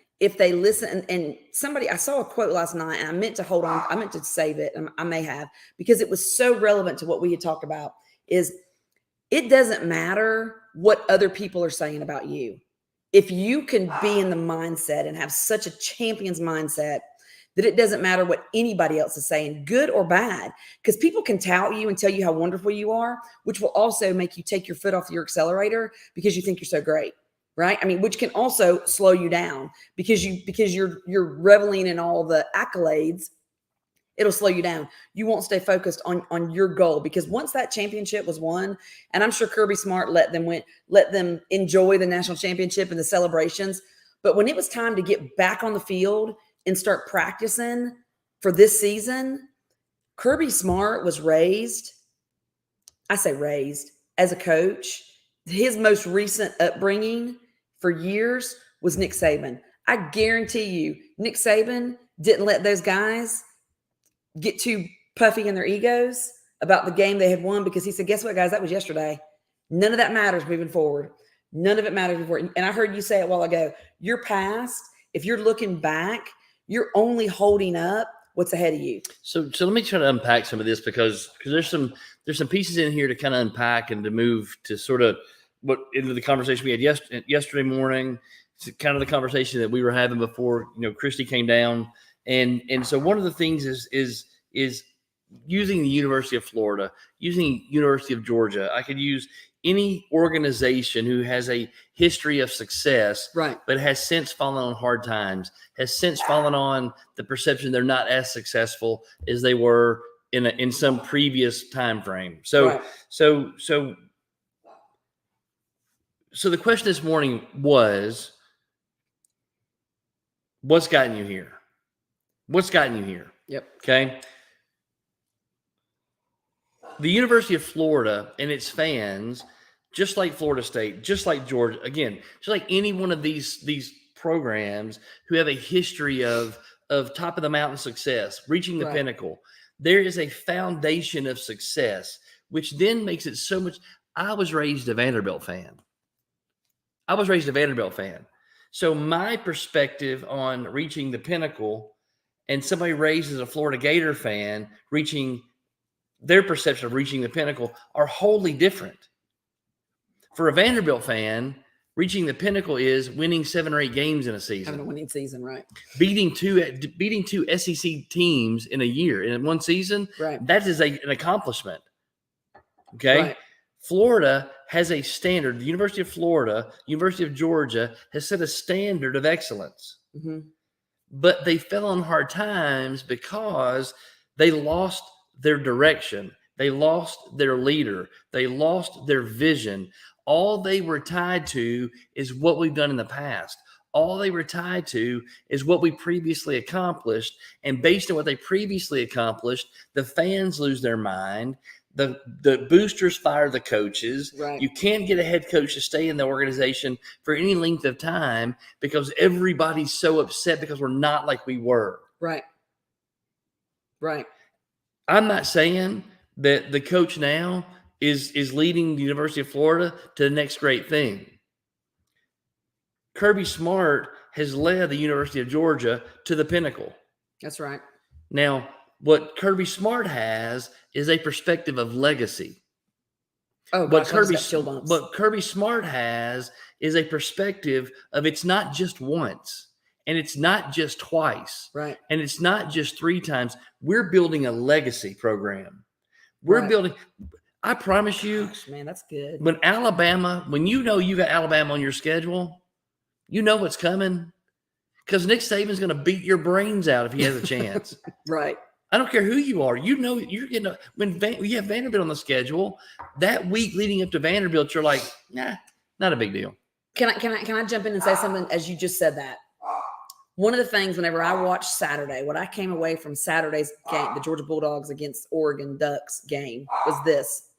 Speaker 2: and somebody, I saw a quote last night and I meant to hold on. I meant to save it. And I may have, because it was so relevant to what we had talked about, is it doesn't matter what other people are saying about you. If you can be in the mindset and have such a champion's mindset that it doesn't matter what anybody else is saying, good or bad, because people can tout you and tell you how wonderful you are, which will also make you take your foot off your accelerator because you think you're so great, right? I mean, which can also slow you down because you're reveling in all the accolades. It'll slow you down. You won't stay focused on your goal, because once that championship was won, and I'm sure Kirby Smart let them enjoy the national championship and the celebrations. But when it was time to get back on the field and start practicing for this season, Kirby Smart was raised as a coach. His most recent upbringing for years was Nick Saban. I guarantee you, Nick Saban didn't let those guys get too puffy in their egos about the game they had won, because he said, guess what, guys, that was yesterday. None of that matters moving forward. None of it matters before. And I heard you say it a while ago, your past, if you're looking back, you're only holding up what's ahead of you.
Speaker 1: So let me try to unpack some of this, because there's some pieces in here to kind of unpack and to move to sort of what into the conversation we had yesterday morning. It's kind of the conversation that we were having before, Christy came down. And so one of the things is using the University of Florida, using University of Georgia. I could use any organization who has a history of success,
Speaker 2: right,
Speaker 1: but has since fallen on hard times, has since fallen on the perception they're not as successful as they were in some previous time frame. So,
Speaker 2: right.
Speaker 1: so the question this morning was, what's gotten you here? What's gotten you here?
Speaker 2: Yep.
Speaker 1: Okay. The University of Florida and its fans, just like Florida State, just like Georgia, again, just like any one of these programs who have a history of top of the mountain success, reaching the pinnacle, there is a foundation of success, which then makes it so much. I was raised a Vanderbilt fan. So my perspective on reaching the pinnacle, and somebody raised as a Florida Gator fan, their perception of reaching the pinnacle, are wholly different. For a Vanderbilt fan, reaching the pinnacle is winning 7 or 8 games in a season.
Speaker 2: Having a winning season, right?
Speaker 1: Beating two SEC teams in a year, in one season,
Speaker 2: right?
Speaker 1: That is an accomplishment. Okay?
Speaker 2: Right.
Speaker 1: Florida has a standard. The University of Florida, University of Georgia has set a standard of excellence.
Speaker 2: Mm-hmm.
Speaker 1: But they fell on hard times because they lost their direction. They lost their leader. They lost their vision. All they were tied to is what we've done in the past. All they were tied to is what we previously accomplished. And based on what they previously accomplished, the fans lose their mind. The boosters fire the coaches.
Speaker 2: Right.
Speaker 1: You can't get a head coach to stay in the organization for any length of time because everybody's so upset because we're not like we were.
Speaker 2: Right. Right.
Speaker 1: I'm not saying that the coach now is leading the University of Florida to the next great thing. Kirby Smart has led the University of Georgia to the pinnacle.
Speaker 2: That's right.
Speaker 1: Now, what Kirby Smart has is a perspective of legacy.
Speaker 2: Oh,
Speaker 1: What
Speaker 2: gosh,
Speaker 1: Kirby Smart has is a perspective of it's not just once, and it's not just twice,
Speaker 2: right?
Speaker 1: And it's not just 3 times. We're building a legacy program. We're building. I promise you,
Speaker 2: gosh, man, that's good.
Speaker 1: When you know you got Alabama on your schedule, you know what's coming, because Nick Saban's going to beat your brains out if he has a chance.
Speaker 2: Right.
Speaker 1: I don't care who you are. You know you're getting when you have Vanderbilt on the schedule that week leading up to Vanderbilt. You're like, nah, not a big deal.
Speaker 2: Can I jump in and say something as you just said that? One of the things whenever I watched Saturday, what I came away from Saturday's game, the Georgia Bulldogs against Oregon Ducks game, was this: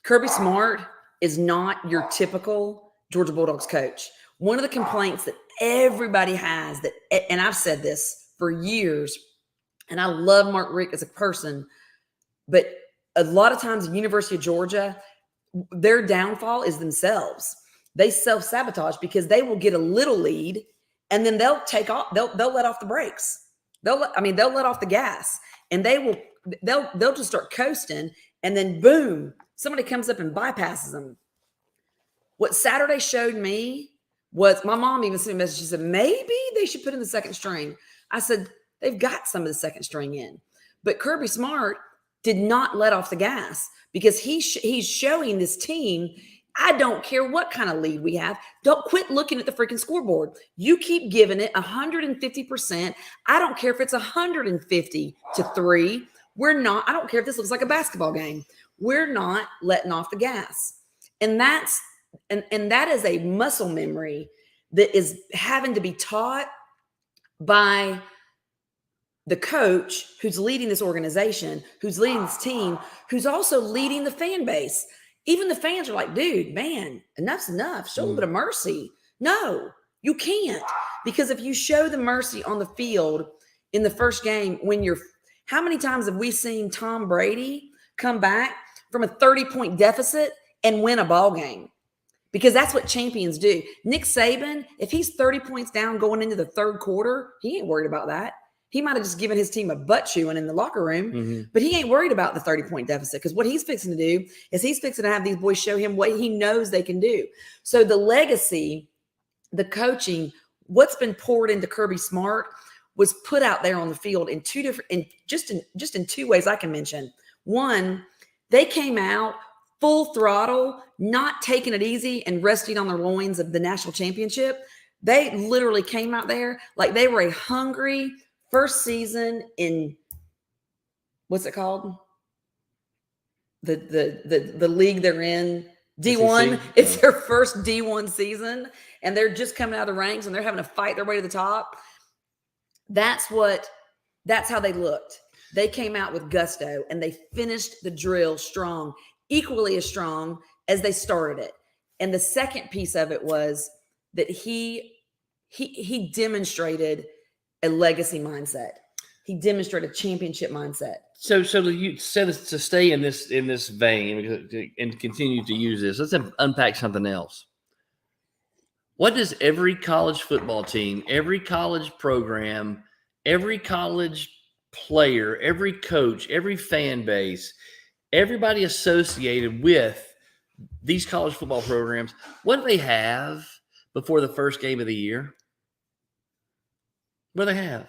Speaker 2: Kirby Smart is not your typical Georgia Bulldogs coach. One of the complaints that everybody has, and I've said this for years, and I love Mark Richt as a person, but a lot of times the University of Georgia, their downfall is themselves. They self-sabotage because they will get a little lead and then they'll take off, they'll let off the brakes. They'll let off the gas, and they'll just start coasting, and then boom, somebody comes up and bypasses them. What Saturday showed me was, my mom even sent me a message. She said, maybe they should put in the second string. I said, they've got some of the second string in. But Kirby Smart did not let off the gas because he's showing this team, I don't care what kind of lead we have. Don't quit looking at the freaking scoreboard. You keep giving it 150%. I don't care if it's 150-3. I don't care if this looks like a basketball game. We're not letting off the gas. And that is a muscle memory that is having to be taught by the coach who's leading this organization, who's leading this team, who's also leading the fan base. Even the fans are like, dude, man, enough's enough. Show a little bit of mercy. No, you can't. Because if you show the mercy on the field in the first game, how many times have we seen Tom Brady come back from a 30-point deficit and win a ball game? Because that's what champions do. Nick Saban, if he's 30 points down going into the third quarter, he ain't worried about that. He might have just given his team a butt chewing in the locker room, but he ain't worried about the 30-point deficit because what he's fixing to do is he's fixing to have these boys show him what he knows they can do. So the legacy, the coaching, what's been poured into Kirby Smart was put out there on the field in just in two ways I can mention. One, they came out full throttle, not taking it easy and resting on their loins of the national championship. They literally came out there like they were a hungry first season in, what's it called? The league they're in, D1. It's their first D1 season, and they're just coming out of the ranks and they're having to fight their way to the top. That's how they looked. They came out with gusto and they finished the drill strong, equally as strong as they started it. And the second piece of it was that he demonstrated a legacy mindset. He demonstrated a championship mindset.
Speaker 1: So you said to stay in this vein and continue to use this. Let's unpack something else. What does every college football team, every college program, every college player, every coach, every fan base, everybody associated with these college football programs, what do they have before the first game of the year? What do they have?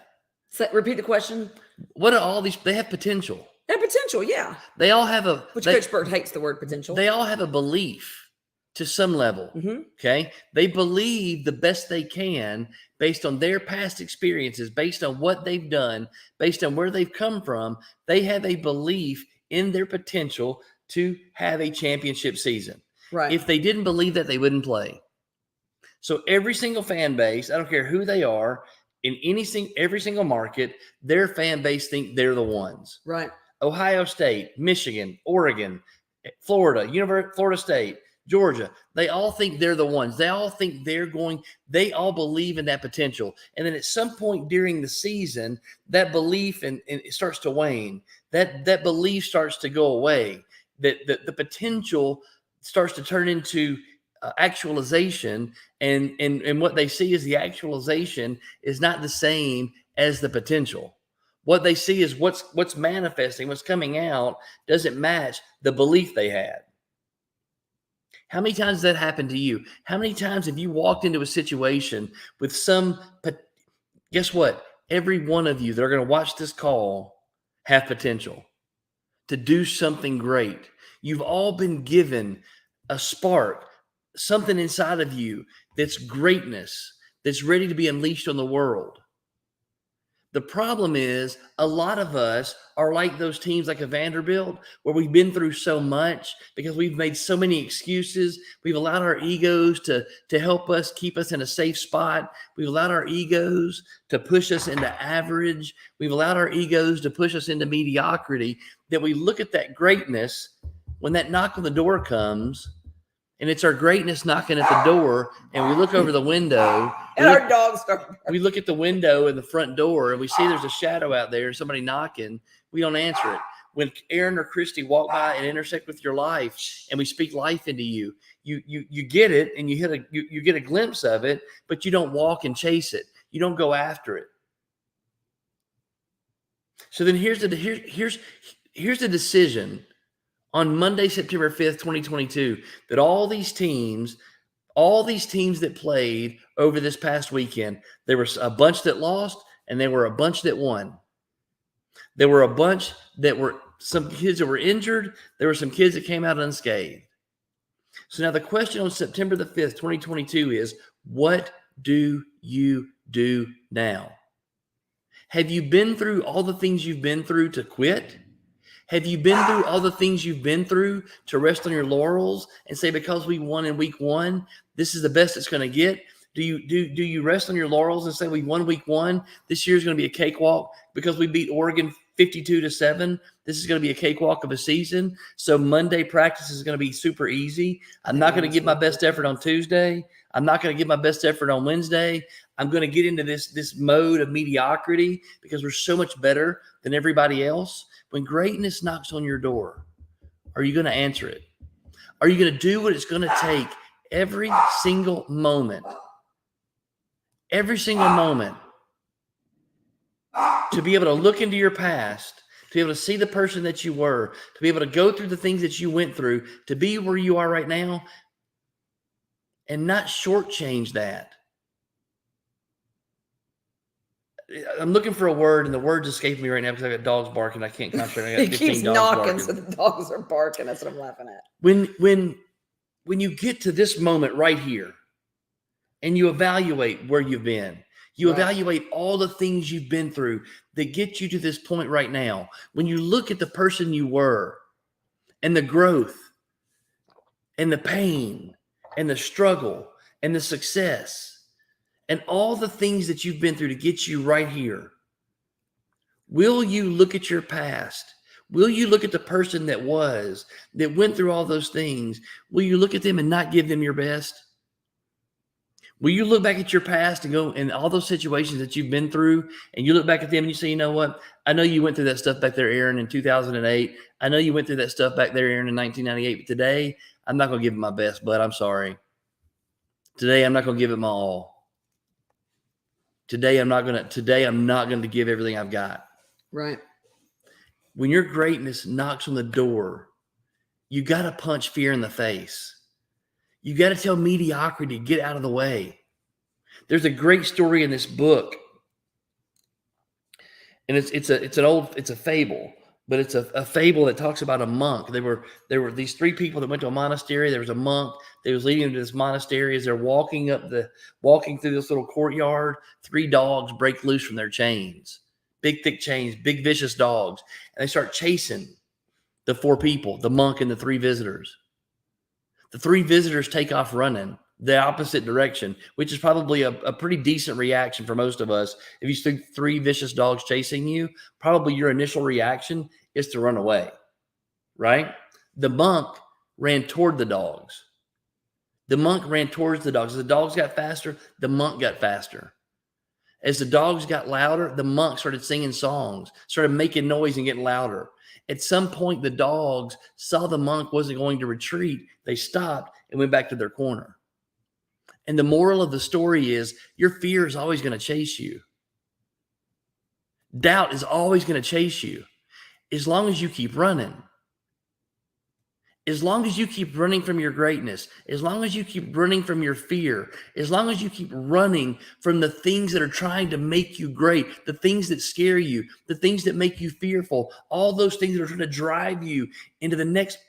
Speaker 2: So, repeat the question.
Speaker 1: What are all these? They have potential.
Speaker 2: They have potential, yeah.
Speaker 1: They all have
Speaker 2: Coach Burt hates the word potential.
Speaker 1: They all have a belief to some level. Okay. They believe the best they can based on their past experiences, based on what they've done, based on where they've come from. They have a belief in their potential to have a championship season.
Speaker 2: Right.
Speaker 1: If they didn't believe that, they wouldn't play. So every single fan base, I don't care who they are, in every single market, their fan base think they're the ones.
Speaker 2: Right.
Speaker 1: Ohio State, Michigan, Oregon, Florida, Florida State, Georgia, they all think they're the ones. They all think they all believe in that potential. And then at some point during the season, that belief and it starts to wane. That belief starts to go away. That the potential starts to turn into actualization, and what they see is the actualization is not the same as the potential. What they see is what's manifesting, what's coming out doesn't match the belief they had. How many times has that happened to you? How many times have you walked into a situation with guess what? Every one of you that are going to watch this call have potential to do something great. You've all been given a spark, something inside of you that's greatness, that's ready to be unleashed on the world. The problem is a lot of us are like those teams like a Vanderbilt where we've been through so much because we've made so many excuses. We've allowed our egos to help us keep us in a safe spot. We've allowed our egos to push us into average. We've allowed our egos to push us into mediocrity, that we look at that greatness when that knock on the door comes. And it's our greatness knocking at the door, and we look over the window.
Speaker 2: And our dogs start.
Speaker 1: We look at the window in the front door, and we see there's a shadow out there and somebody knocking. We don't answer it. When Aaron or Christy walk by and intersect with your life, and we speak life into you, you get it, and you get a glimpse of it, but you don't walk and chase it. You don't go after it. So then here's the decision. On Monday, September 5th, 2022, that all these teams that played over this past weekend, there was a bunch that lost and there were a bunch that won. There were a bunch that were some kids that were injured. There were some kids that came out unscathed. So now the question on September the 5th, 2022 is, what do you do now? Have you been through all the things you've been through to quit? Have you been through all the things you've been through to rest on your laurels and say, because we won in week 1, this is the best it's going to get? Do you rest on your laurels and say, we won week 1, this year's going to be a cakewalk because we beat Oregon 52-7? This is going to be a cakewalk of a season. So Monday practice is going to be super easy. I'm not going to give my best effort on Tuesday. I'm not going to give my best effort on Wednesday. I'm going to get into this mode of mediocrity because we're so much better than everybody else. When greatness knocks on your door, are you going to answer it? Are you going to do what it's going to take every single moment to be able to look into your past, to be able to see the person that you were, to be able to go through the things that you went through, to be where you are right now, and not shortchange that? I'm looking for a word, and the words escape me right now because I got dogs barking. I can't concentrate. I got
Speaker 2: He
Speaker 1: 15
Speaker 2: keeps
Speaker 1: dogs
Speaker 2: knocking,
Speaker 1: barking.
Speaker 2: so the dogs are barking. That's what I'm laughing at.
Speaker 1: When you get to this moment right here, and you evaluate where you've been, you
Speaker 2: Right.
Speaker 1: evaluate all the things you've been through that get you to this point right now. When you look at the person you were, and the growth, and the pain, and the struggle, and the success, and all the things that you've been through to get you right here, will you look at your past? Will you look at the person that went through all those things? Will you look at them and not give them your best? Will you look back at your past and go in all those situations that you've been through, and you look back at them and you say, you know what? I know you went through that stuff back there, Aaron, in 2008. I know you went through that stuff back there, Aaron, in 1998. But today, I'm not going to give it my best, bud. I'm sorry. Today, I'm not going to give it my all. Today, I'm not going to give everything I've got.
Speaker 2: Right.
Speaker 1: When your greatness knocks on the door, you got to punch fear in the face. You got to tell mediocrity, get out of the way. There's a great story in this book, and it's a fable, but it's a fable that talks about a monk. There were these 3 people that went to a monastery. There was a monk that was leading them to this monastery. As they're walking through this little courtyard, 3 dogs break loose from their chains, big thick chains, big vicious dogs, and they start chasing the 4 people, the monk and the 3 visitors. The 3 visitors take off running the opposite direction, which is probably a pretty decent reaction for most of us. If you see 3 vicious dogs chasing you, probably your initial reaction is to run away, right? The monk ran toward the dogs. The monk ran towards the dogs. As the dogs got faster, the monk got faster. As the dogs got louder, the monk started singing songs, started making noise and getting louder. At some point, the dogs saw the monk wasn't going to retreat. They stopped and went back to their corner. And the moral of the story is your fear is always going to chase you. Doubt is always going to chase you as long as you keep running. As long as you keep running from your greatness, as long as you keep running from your fear, as long as you keep running from the things that are trying to make you great, the things that scare you, the things that make you fearful, all those things that are trying to drive you into the next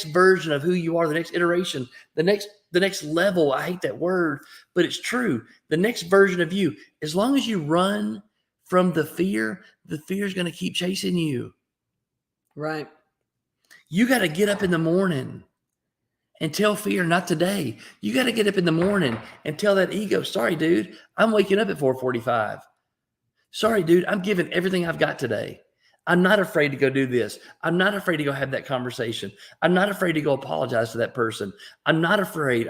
Speaker 1: version of who you are, the next iteration, the next level. I hate that word, but it's true. The next version of you, as long as you run from the fear is going to keep chasing you.
Speaker 2: Right.
Speaker 1: You got to get up in the morning and tell fear, not today. You got to get up in the morning and tell that ego, sorry, dude, I'm waking up at 4:45. Sorry, dude, I'm giving everything I've got today. I'm not afraid to go do this. I'm not afraid to go have that conversation. I'm not afraid to go apologize to that person. I'm not afraid.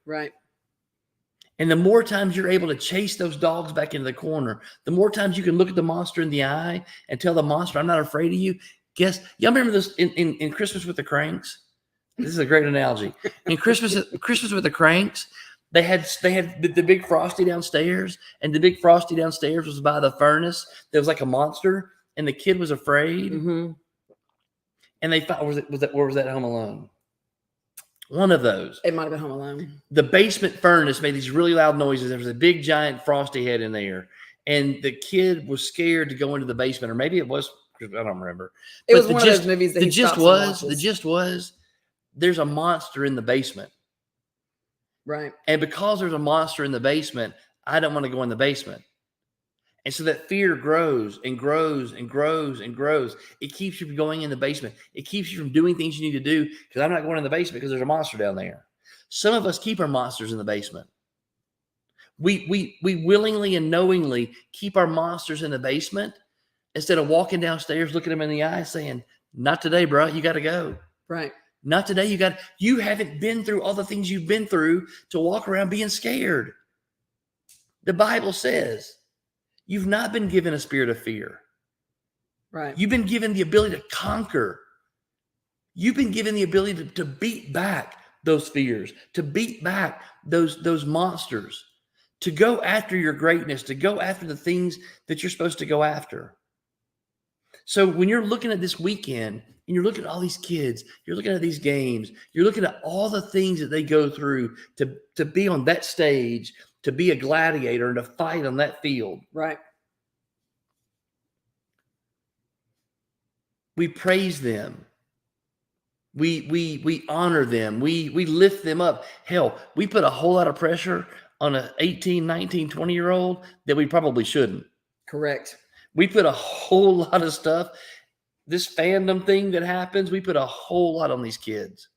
Speaker 2: Right.
Speaker 1: And the more times you're able to chase those dogs back into the corner, the more times you can look at the monster in the eye and tell the monster, I'm not afraid of you. Y'all remember this in Christmas with the Cranks? This is a great analogy. In Christmas with the Cranks, they had the big Frosty downstairs, and the big Frosty downstairs was by the furnace. There was like a monster, and the kid was afraid.
Speaker 2: Mm-hmm.
Speaker 1: And they thought, where was that Home Alone? One of those.
Speaker 2: It might have been Home Alone.
Speaker 1: The basement furnace made these really loud noises. There was a big giant frosty head in there. And the kid was scared to go into the basement, or maybe it was, I don't remember.
Speaker 2: It was one of those movies that
Speaker 1: the
Speaker 2: he
Speaker 1: gist
Speaker 2: stops and
Speaker 1: was, the
Speaker 2: watches.
Speaker 1: gist was, there's a monster in the basement.
Speaker 2: Right.
Speaker 1: And because there's a monster in the basement, I don't want to go in the basement. And so that fear grows and grows and grows and grows. It keeps you from going in the basement. It keeps you from doing things you need to do because I'm not going in the basement because there's a monster down there. Some of us keep our monsters in the basement. We willingly and knowingly keep our monsters in the basement instead of walking downstairs, looking them in the eye, saying, "Not today, bro. You got to go.
Speaker 2: Right.
Speaker 1: Not today. You haven't been through all the things you've been through to walk around being scared." The Bible says you've not been given a spirit of fear.
Speaker 2: Right.
Speaker 1: You've been given the ability to conquer. You've been given the ability to beat back those fears, to beat back those monsters, to go after your greatness, to go after the things that you're supposed to go after. So when you're looking at this weekend and you're looking at all these kids, you're looking at these games, you're looking at all the things that they go through to be on that stage, to be a gladiator and to fight on that field.
Speaker 2: Right.
Speaker 1: We praise them. We honor them. We lift them up. Hell, we put a whole lot of pressure on an 18, 19, 20-year-old that we probably shouldn't.
Speaker 2: Correct.
Speaker 1: We put a whole lot of stuff. This fandom thing that happens, we put a whole lot on these kids.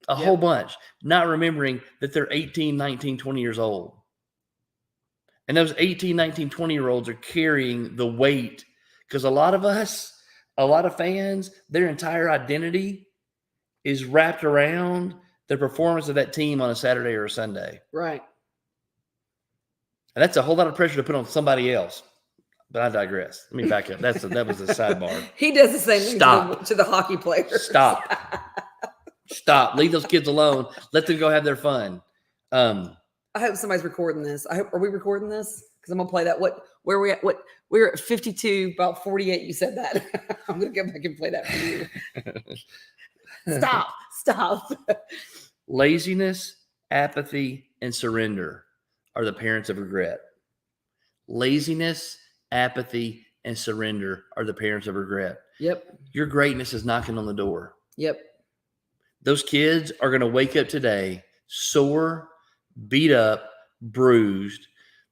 Speaker 1: A whole bunch, not remembering that they're 18, 19, 20 years old. And those 18, 19, 20-year-olds are carrying the weight because a lot of us, a lot of fans, their entire identity is wrapped around the performance of that team on a Saturday or a Sunday.
Speaker 2: Right.
Speaker 1: And that's a whole lot of pressure to put on somebody else. But I digress. Let me back up. That was a sidebar.
Speaker 2: He does the same thing
Speaker 1: Stop.
Speaker 2: to the hockey players.
Speaker 1: Stop. Leave those kids alone. Let them go have their fun.
Speaker 2: I hope somebody's recording this. Are we recording this? Because I'm gonna play that. Where are we at? We're at 52, about 48. You said that. I'm gonna go back and play that for you. Stop.
Speaker 1: Laziness, apathy, and surrender are the parents of regret. Laziness, apathy, and surrender are the parents of regret.
Speaker 2: Yep.
Speaker 1: Your greatness is knocking on the door.
Speaker 2: Yep.
Speaker 1: Those kids are going to wake up today sore, beat up, bruised.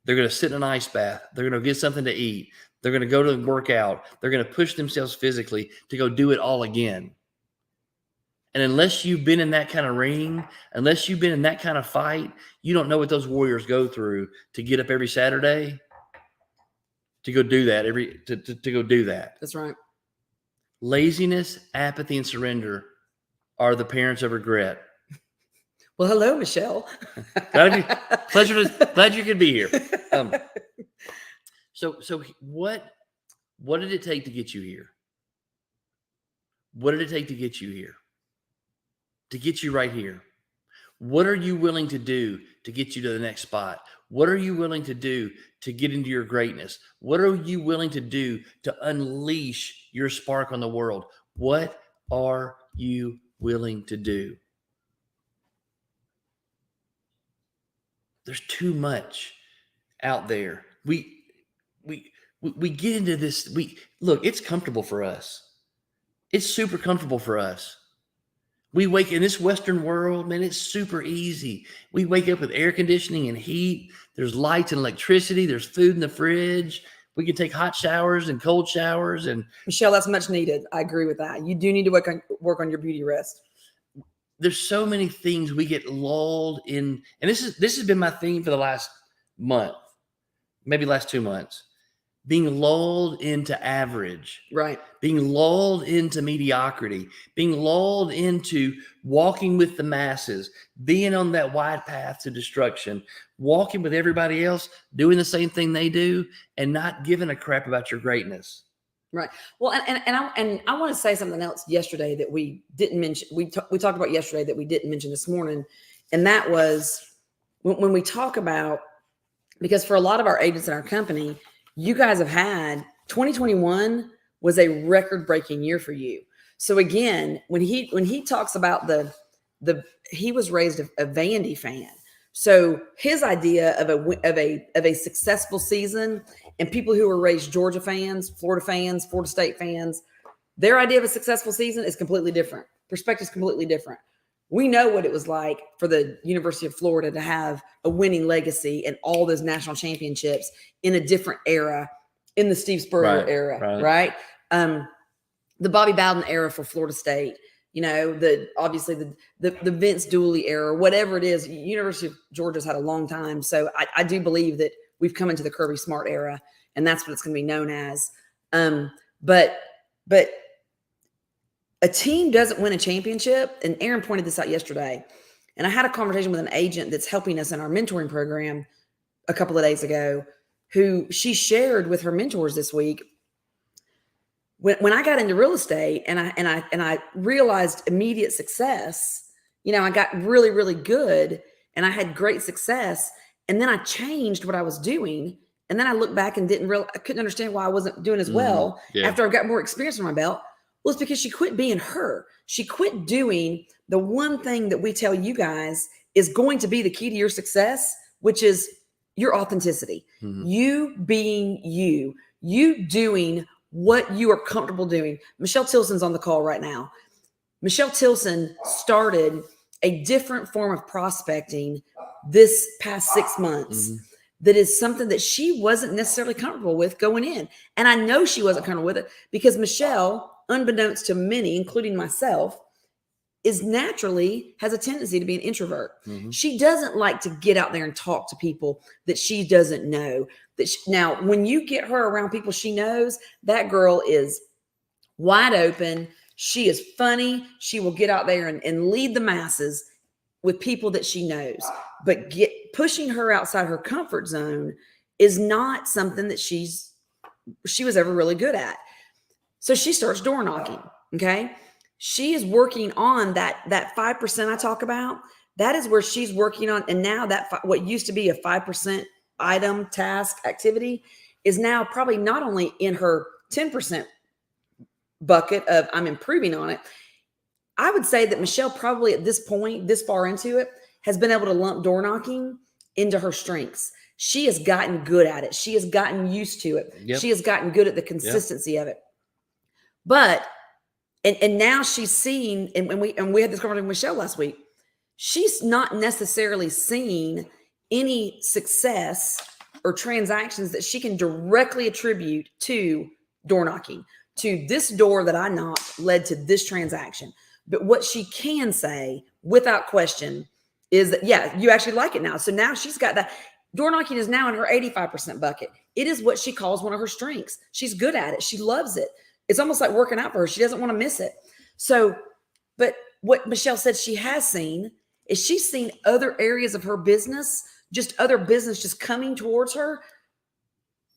Speaker 1: They're going to sit in an ice bath. They're going to get something to eat. They're going to go to work out. They're going to push themselves physically to go do it all again. And unless you've been in that kind of ring, unless you've been in that kind of fight, you don't know what those warriors go through to get up every Saturday to go do that, to go do that.
Speaker 2: That's right.
Speaker 1: Laziness, apathy, and surrender are the parents of regret.
Speaker 2: Well, hello, Michelle.
Speaker 1: Glad you could be here. So what did it take to get you here? What did it take to get you here? To get you right here? What are you willing to do to get you to the next spot? What are you willing to do to get into your greatness? What are you willing to do to unleash your spark on the world? What are you willing to do? There's too much out there. We get into this. Look, it's comfortable for us. It's super comfortable for us. We wake in this Western world, man, it's super easy. We wake up with air conditioning and heat. There's lights and electricity. There's food in the fridge. We can take hot showers and cold showers. And
Speaker 2: Michelle, that's much needed. I agree with that. You do need to work on your beauty rest.
Speaker 1: There's so many things we get lulled in. And this has been my theme for the last month, maybe last 2 months. Being lulled into average,
Speaker 2: Right.
Speaker 1: Being lulled into mediocrity, being lulled into walking with the masses, being on that wide path to destruction, walking with everybody else, doing the same thing they do, and not giving a crap about your greatness.
Speaker 2: Right. Well, and I want to say something else yesterday that we didn't mention. We talked about yesterday that we didn't mention this morning, and that was when we talk about, because for a lot of our agents in our company, you guys have had 2021 was a record-breaking year for you. So again, when he talks about the he was raised a Vandy fan. So his idea of a successful season, and people who were raised Georgia fans, Florida State fans, their idea of a successful season is completely different. Perspective is completely different. We know what it was like for the University of Florida to have a winning legacy and all those national championships in a different era, in the Steve Spurrier era, right? The Bobby Bowden era for Florida State, you know, obviously the Vince Dooley era, whatever it is. University of Georgia's had a long time, so I do believe that we've come into the Kirby Smart era, and that's what it's going to be known as. But a team doesn't win a championship, and Aaron pointed this out yesterday, and I had a conversation with an agent that's helping us in our mentoring program a couple of days ago, who she shared with her mentors this week. When I got into real estate and I realized immediate success, you know, I got really, really good and I had great success. And then I changed what I was doing. And then I looked back and I couldn't understand why I wasn't doing as well after I got more experience under my belt. Well, it's because she quit being her. She quit doing the one thing that we tell you guys is going to be the key to your success, which is your authenticity. You being you doing what you are comfortable doing. Michelle Tilson's on the call right now. Michelle Tilson started a different form of prospecting this past 6 months. That is something that she wasn't necessarily comfortable with going in. And I know she wasn't comfortable with it because Michelle, unbeknownst to many, including myself, has a tendency to be an introvert. She doesn't like to get out there and talk to people that she doesn't know. Now, when you get her around people she knows, that girl is wide open. She is funny. She will get out there and lead the masses with people that she knows. But pushing her outside her comfort zone is not something that she was ever really good at. So she starts door knocking. Okay. She is working on that 5% I talk about. That is where she's working on. And now what used to be a 5% item, task, activity is now probably not only in her 10% bucket of I'm improving on it. I would say that Michelle probably at this point, this far into it, has been able to lump door knocking into her strengths. She has gotten good at it. She has gotten used to it. She has gotten good at the consistency of it. But and now she's seeing, and we had this conversation with Michelle last week. She's not necessarily seeing any success or transactions that she can directly attribute to door knocking, to this door that I knocked led to this transaction. But what she can say without question is that, yeah, you actually like it now. So now she's got that. Door knocking is now in her 85% bucket. It is what she calls one of her strengths. She's good at it. She loves it. It's almost like working out for her. She doesn't want to miss it. So, but what Michelle said she has seen is she's seen other areas of her business, just other business just coming towards her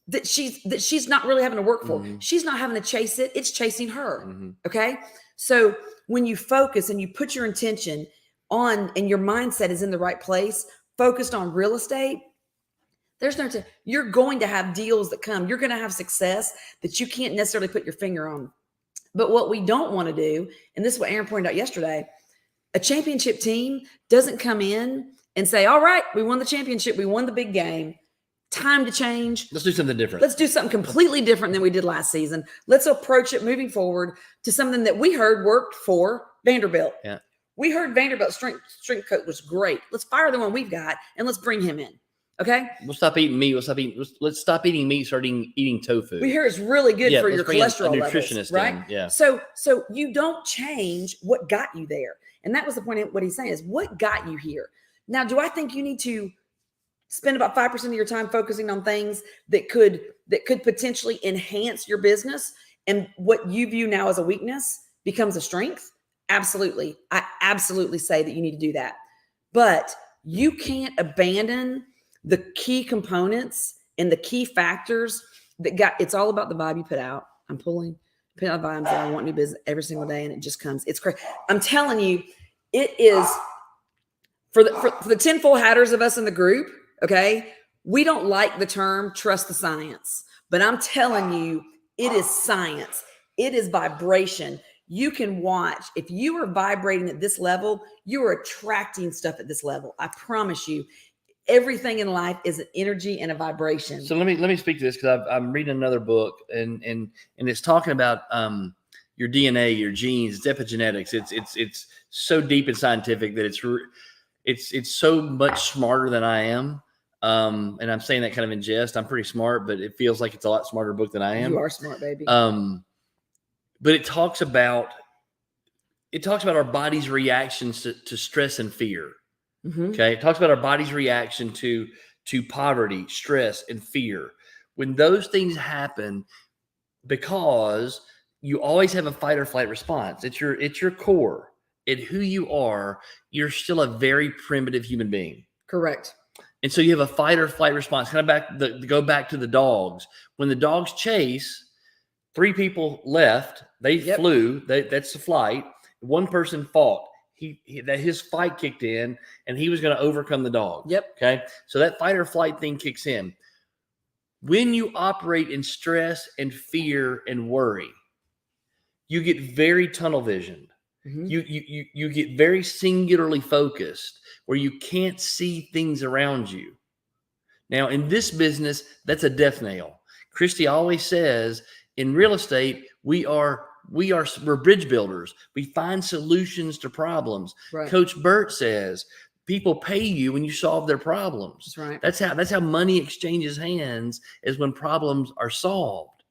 Speaker 2: that she's not really having to work for. She's not having to chase it. It's chasing her. Okay. So when you focus and you put your intention on, and your mindset is in the right place, focused on real estate, you're going to have deals that come. You're going to have success that you can't necessarily put your finger on. But what we don't want to do, and this is what Aaron pointed out yesterday, a championship team doesn't come in and say, all right, we won the championship. We won the big game. Time to change.
Speaker 1: Let's do something different.
Speaker 2: Let's do something completely different than we did last season. Let's approach it moving forward to something that we heard worked for Vanderbilt.
Speaker 1: Yeah.
Speaker 2: We heard Vanderbilt's strength coach was great. Let's fire the one we've got and let's bring him in. Okay.
Speaker 1: We'll stop eating meat. Let's stop eating meat. Start eating tofu.
Speaker 2: We hear it's really good for your cholesterol
Speaker 1: levels,
Speaker 2: right?
Speaker 1: Yeah.
Speaker 2: So you don't change what got you there, and that was the point of what he's saying is what got you here. Now, do I think you need to spend about 5% of your time focusing on things that could potentially enhance your business, and what you view now as a weakness becomes a strength? Absolutely. I absolutely say that you need to do that, but you can't abandon the key components and the key factors it's all about the vibe you put out. I'm putting out vibes that I want new business every single day, and it just comes. It's crazy. I'm telling you, it is for the 10 full hatters of us in the group. Okay. We don't like the term trust the science, but I'm telling you, it is science. It is vibration. You can watch. If you are vibrating at this level, you are attracting stuff at this level. I promise you. Everything in life is an energy and a vibration.
Speaker 1: So let me speak to this because I'm reading another book and it's talking about your DNA, your genes, it's epigenetics. It's so deep and scientific that it's so much smarter than I am. And I'm saying that kind of in jest. I'm pretty smart, but it feels like it's a lot smarter book than I am.
Speaker 2: You are smart, baby.
Speaker 1: But it talks about our body's reactions to stress and fear.
Speaker 2: Mm-hmm.
Speaker 1: Okay. It talks about our body's reaction to poverty, stress, and fear. When those things happen, because you always have a fight or flight response. It's your core. It's who you are. You're still a very primitive human being.
Speaker 2: Correct.
Speaker 1: And so you have a fight or flight response. Kind of go back to the dogs. When the dogs chase, 3 people left. They flew. That's the flight. One person fought. His fight kicked in, and he was going to overcome the dog.
Speaker 2: Yep.
Speaker 1: Okay. So that fight or flight thing kicks in. When you operate in stress and fear and worry, you get very tunnel visioned.
Speaker 2: Mm-hmm.
Speaker 1: You get very singularly focused where you can't see things around you. Now, in this business, that's a death nail. Christy always says in real estate, we're bridge builders. We find solutions to problems.
Speaker 2: Right.
Speaker 1: Coach Burt says people pay you when you solve their problems.
Speaker 2: That's right.
Speaker 1: That's how money exchanges hands, is when problems are solved.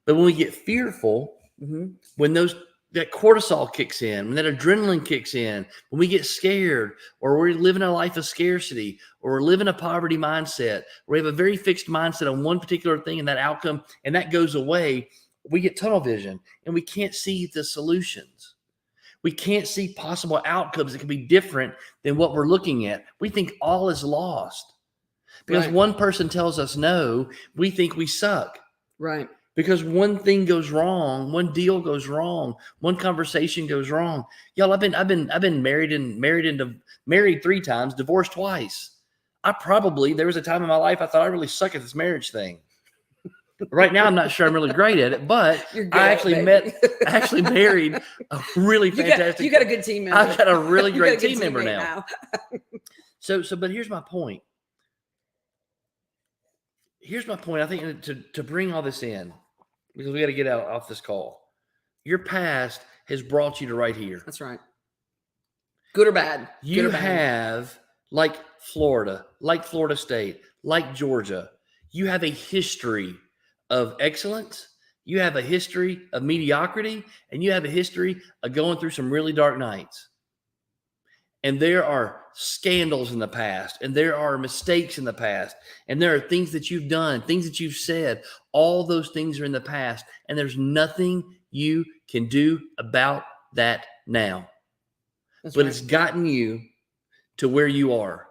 Speaker 1: But when we get fearful,
Speaker 2: mm-hmm.
Speaker 1: when that cortisol kicks in, when that adrenaline kicks in, when we get scared, or we're living a life of scarcity, or we're living a poverty mindset, or we have a very fixed mindset on one particular thing and that outcome, and that goes away, we get tunnel vision and we can't see the solutions. We can't see possible outcomes that can be different than what we're looking at. We think all is lost because one person tells us no, we think we suck.
Speaker 2: Right.
Speaker 1: Because one thing goes wrong, one deal goes wrong, one conversation goes wrong. Y'all, I've been married 3 times, divorced twice. There was a time in my life I thought I really suck at this marriage thing. Right now, I'm not sure I'm really great at it, but I actually married a really fantastic.
Speaker 2: You got a good team member.
Speaker 1: I've got a really great team member now. But here's my point. I think to bring all this in, because we got to get off this call. Your past has brought you to right here.
Speaker 2: That's right. Good or bad.
Speaker 1: You have, like Florida, like Florida State, like Georgia, you have a history of excellence. You have a history of mediocrity, and you have a history of going through some really dark nights. And there are scandals in the past, and there are mistakes in the past, and there are things that you've done, things that you've said. All those things are in the past, and there's nothing you can do about that now. But it's gotten you to where you are.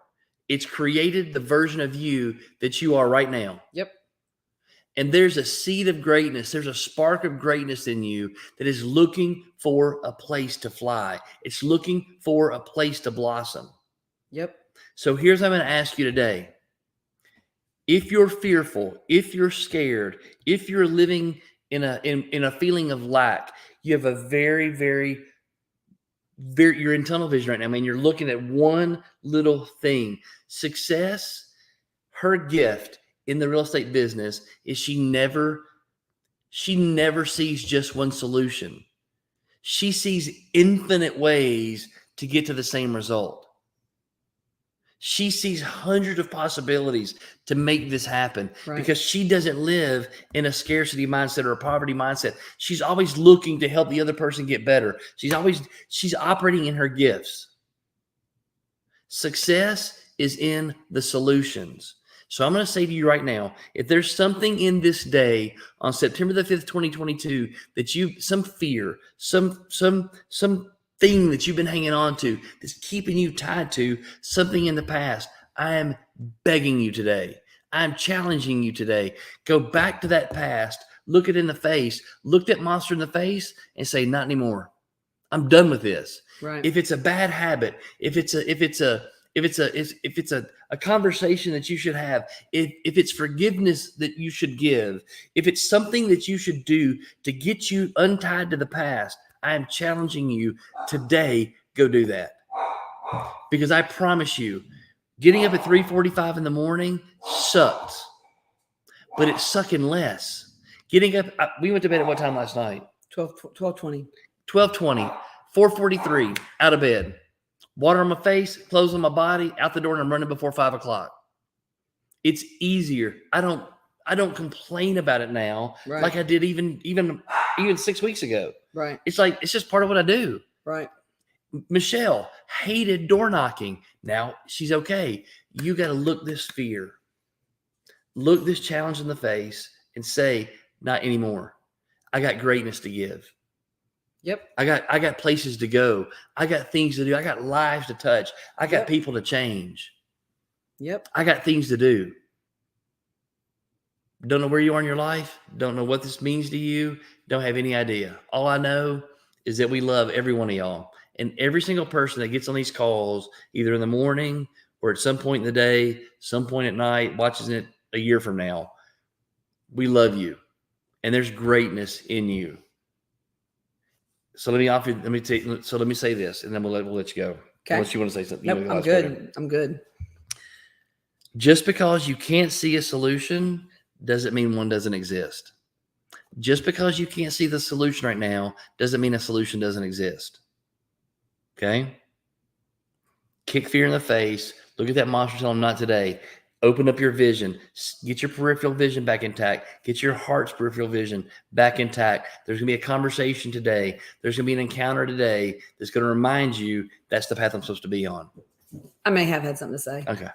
Speaker 1: It's created the version of you that you are right now.
Speaker 2: Yep.
Speaker 1: And there's a seed of greatness. There's a spark of greatness in you that is looking for a place to fly. It's looking for a place to blossom.
Speaker 2: Yep.
Speaker 1: So here's what I'm going to ask you today. If you're fearful, if you're scared, if you're living in a feeling of lack, you have a very, very, you're in tunnel vision right now. I mean, you're looking at one little thing. Success, her gift in the real estate business is she never sees just one solution. She sees infinite ways to get to the same result. She sees hundreds of possibilities to make this happen because she doesn't live in a scarcity mindset or a poverty mindset. She's always looking to help the other person get better. She's operating in her gifts. Success is in the solutions. So I'm going to say to you right now, if there's something in this day on September the 5th, 2022, that some fear, some thing that you've been hanging on to that's keeping you tied to something in the past, I am begging you today. I'm challenging you today. Go back to that past, look it in the face, look that monster in the face and say, not anymore. I'm done with this.
Speaker 2: Right.
Speaker 1: If it's a bad habit, if it's if it's a conversation that you should have, if it's forgiveness that you should give, if it's something that you should do to get you untied to the past, I am challenging you today, go do that. Because I promise you, getting up at 3:45 in the morning sucks, but it's sucking less. Getting up, we went to bed at what time last night?
Speaker 2: 12:20.
Speaker 1: 12:20, 4:43, out of bed. Water on my face, clothes on my body, out the door, and I'm running before 5 o'clock. It's easier. I don't complain about it now like I did even 6 weeks ago.
Speaker 2: Right.
Speaker 1: It's like it's just part of what I do.
Speaker 2: Right.
Speaker 1: Michelle hated door knocking. Now she's okay. You got to look this fear, look this challenge in the face, and say, not anymore. I got greatness to give.
Speaker 2: Yep.
Speaker 1: I got places to go. I got things to do. I got lives to touch. I got people to change.
Speaker 2: Yep.
Speaker 1: I got things to do. Don't know where you are in your life. Don't know what this means to you. Don't have any idea. All I know is that we love every one of y'all. And every single person that gets on these calls, either in the morning or at some point in the day, some point at night, watching it a year from now, we love you. And there's greatness in you. So let me say this, and then we'll let you go.
Speaker 2: Okay.
Speaker 1: Unless you want to say something.
Speaker 2: Nope, I'm good. I'm good.
Speaker 1: Just because you can't see a solution doesn't mean one doesn't exist. Just because you can't see the solution right now doesn't mean a solution doesn't exist. Okay? Kick fear in the face. Look at that monster, tell them not today. Open up your vision. Get your peripheral vision back intact. Get your heart's peripheral vision back intact. There's going to be a conversation today. There's going to be an encounter today that's going to remind you that's the path I'm supposed to be on.
Speaker 2: I may have had something to say.
Speaker 1: Okay.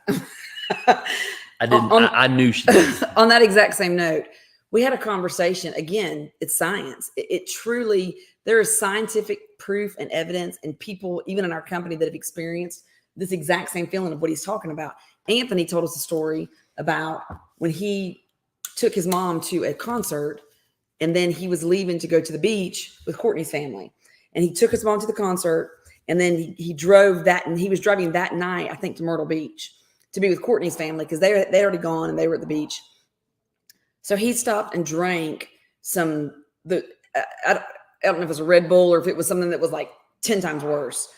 Speaker 1: I didn't. I knew she did.
Speaker 2: On that exact same note, we had a conversation. Again, it's science. It truly, there is scientific proof and evidence, and people, even in our company, that have experienced this exact same feeling of what he's talking about. Anthony told us a story about when he took his mom to a concert, and then he was leaving to go to the beach with Courtney's family. And he took his mom to the concert, and then he drove that, and he was driving that night, I think, to Myrtle Beach to be with Courtney's family because they'd already gone and they were at the beach. So he stopped and drank I don't know if it was a Red Bull or if it was something that was like 10 times worse.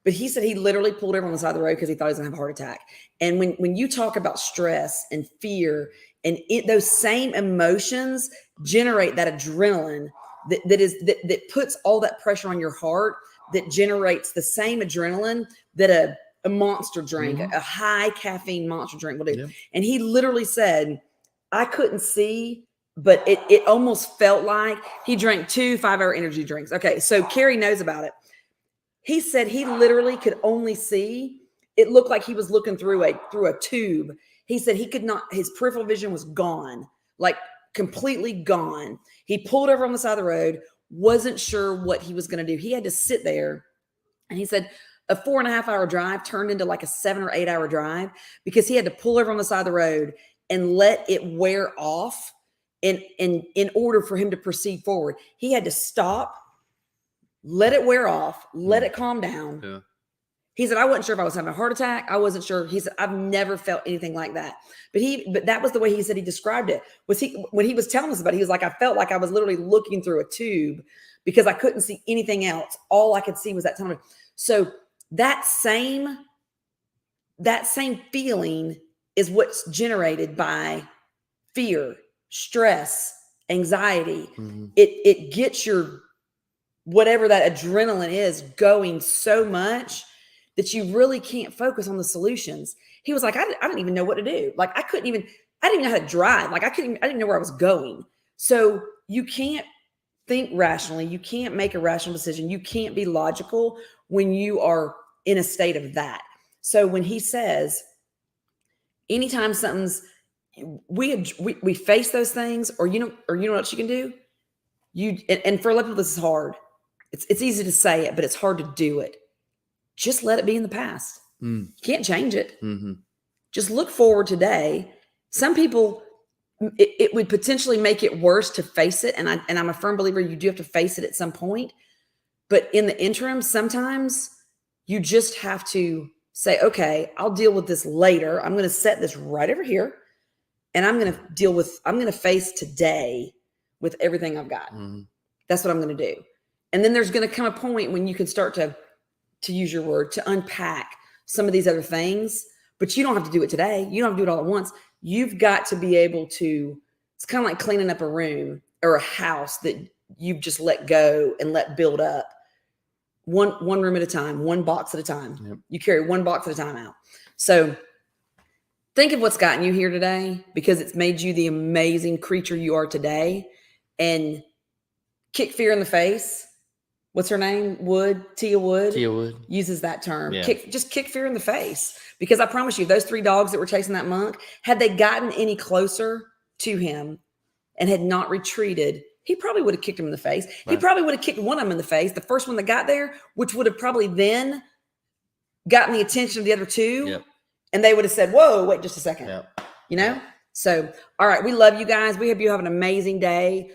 Speaker 2: But he said he literally pulled over on the side of the road because he thought he was going to have a heart attack. And when you talk about stress and fear, and those same emotions generate that adrenaline that puts all that pressure on your heart, that generates the same adrenaline that a monster drink, a high caffeine monster drink will do. Yeah. And he literally said, I couldn't see, but it almost felt like he drank 2 5-hour energy drinks. Okay, so Carrie knows about it. He said he literally could only see. It looked like he was looking through a tube. He said he could not, his peripheral vision was gone, like completely gone. He pulled over on the side of the road, wasn't sure what he was going to do. He had to sit there. And he said a 4.5-hour drive turned into like a 7 or 8 hour drive because he had to pull over on the side of the road and let it wear off in order for him to proceed forward. He had to stop, let it wear off, let it calm down. Yeah. He said, I wasn't sure if I was having a heart attack. I wasn't sure. He said, I've never felt anything like that. But that was the way he said he described it. When he was telling us about it, he was like, I felt like I was literally looking through a tube because I couldn't see anything else. All I could see was that tunnel. So that same feeling is what's generated by fear, stress, anxiety. Mm-hmm. It gets your whatever that adrenaline is going so much that you really can't focus on the solutions. He was like, I didn't even know what to do. Like I didn't even know how to drive. Like I didn't know where I was going. So you can't think rationally. You can't make a rational decision. You can't be logical when you are in a state of that. So when he says, anytime something's, we face those things, or you know what you can do? And for a lot of people, this is hard. It's easy to say it, but it's hard to do it. Just let it be in the past. You can't change it. Mm-hmm. Just look forward today. Some people, it would potentially make it worse to face it. And I'm a firm believer you do have to face it at some point. But in the interim, sometimes you just have to say, okay, I'll deal with this later. I'm going to set this right over here. And I'm going to face today with everything I've got.
Speaker 1: Mm-hmm.
Speaker 2: That's what I'm going to do. And then there's going to come a point when you can start to use your word, to unpack some of these other things, but you don't have to do it today. You don't have to do it all at once. You've got to be able to, it's kind of like cleaning up a room or a house that you've just let go and let build up. One room at a time, one box at a time.
Speaker 1: Yep.
Speaker 2: You carry one box at a time out. So think of what's gotten you here today, because it's made you the amazing creature you are today. And kick fear in the face. What's her name? Tia Wood uses that term.
Speaker 1: Yeah.
Speaker 2: Kick fear in the face. Because I promise you, those 3 dogs that were chasing that monk, had they gotten any closer to him and had not retreated, he probably would have kicked him in the face. Right. He probably would have kicked one of them in the face, the first one that got there, which would have probably then gotten the attention of the other 2.
Speaker 1: Yep.
Speaker 2: And they would have said, whoa, wait just a second.
Speaker 1: Yep.
Speaker 2: You know? So, all right. We love you guys. We hope you have an amazing day.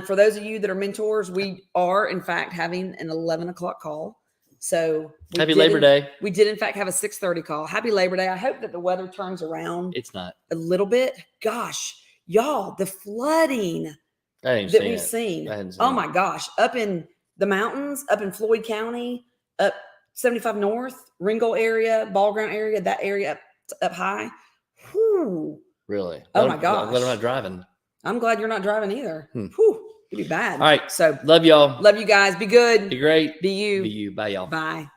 Speaker 2: For those of you that are mentors, we are, in fact, having an 11 o'clock call. So
Speaker 1: happy Labor Day.
Speaker 2: We did, in fact, have a 6:30 call. Happy Labor Day. I hope that the weather turns around.
Speaker 1: It's not.
Speaker 2: A little bit. Gosh, y'all, the flooding that we've seen. Oh, my gosh. Up in the mountains, up in Floyd County, up 75 North, Ringgold area, Ball Ground area, that area up high. Whew.
Speaker 1: Really?
Speaker 2: Oh, my gosh.
Speaker 1: I'm glad I'm not driving.
Speaker 2: I'm glad you're not driving either. Whew, it'd be bad.
Speaker 1: All right.
Speaker 2: So
Speaker 1: love y'all.
Speaker 2: Love you guys. Be good.
Speaker 1: Be great.
Speaker 2: Be you.
Speaker 1: Be you. Bye, y'all.
Speaker 2: Bye.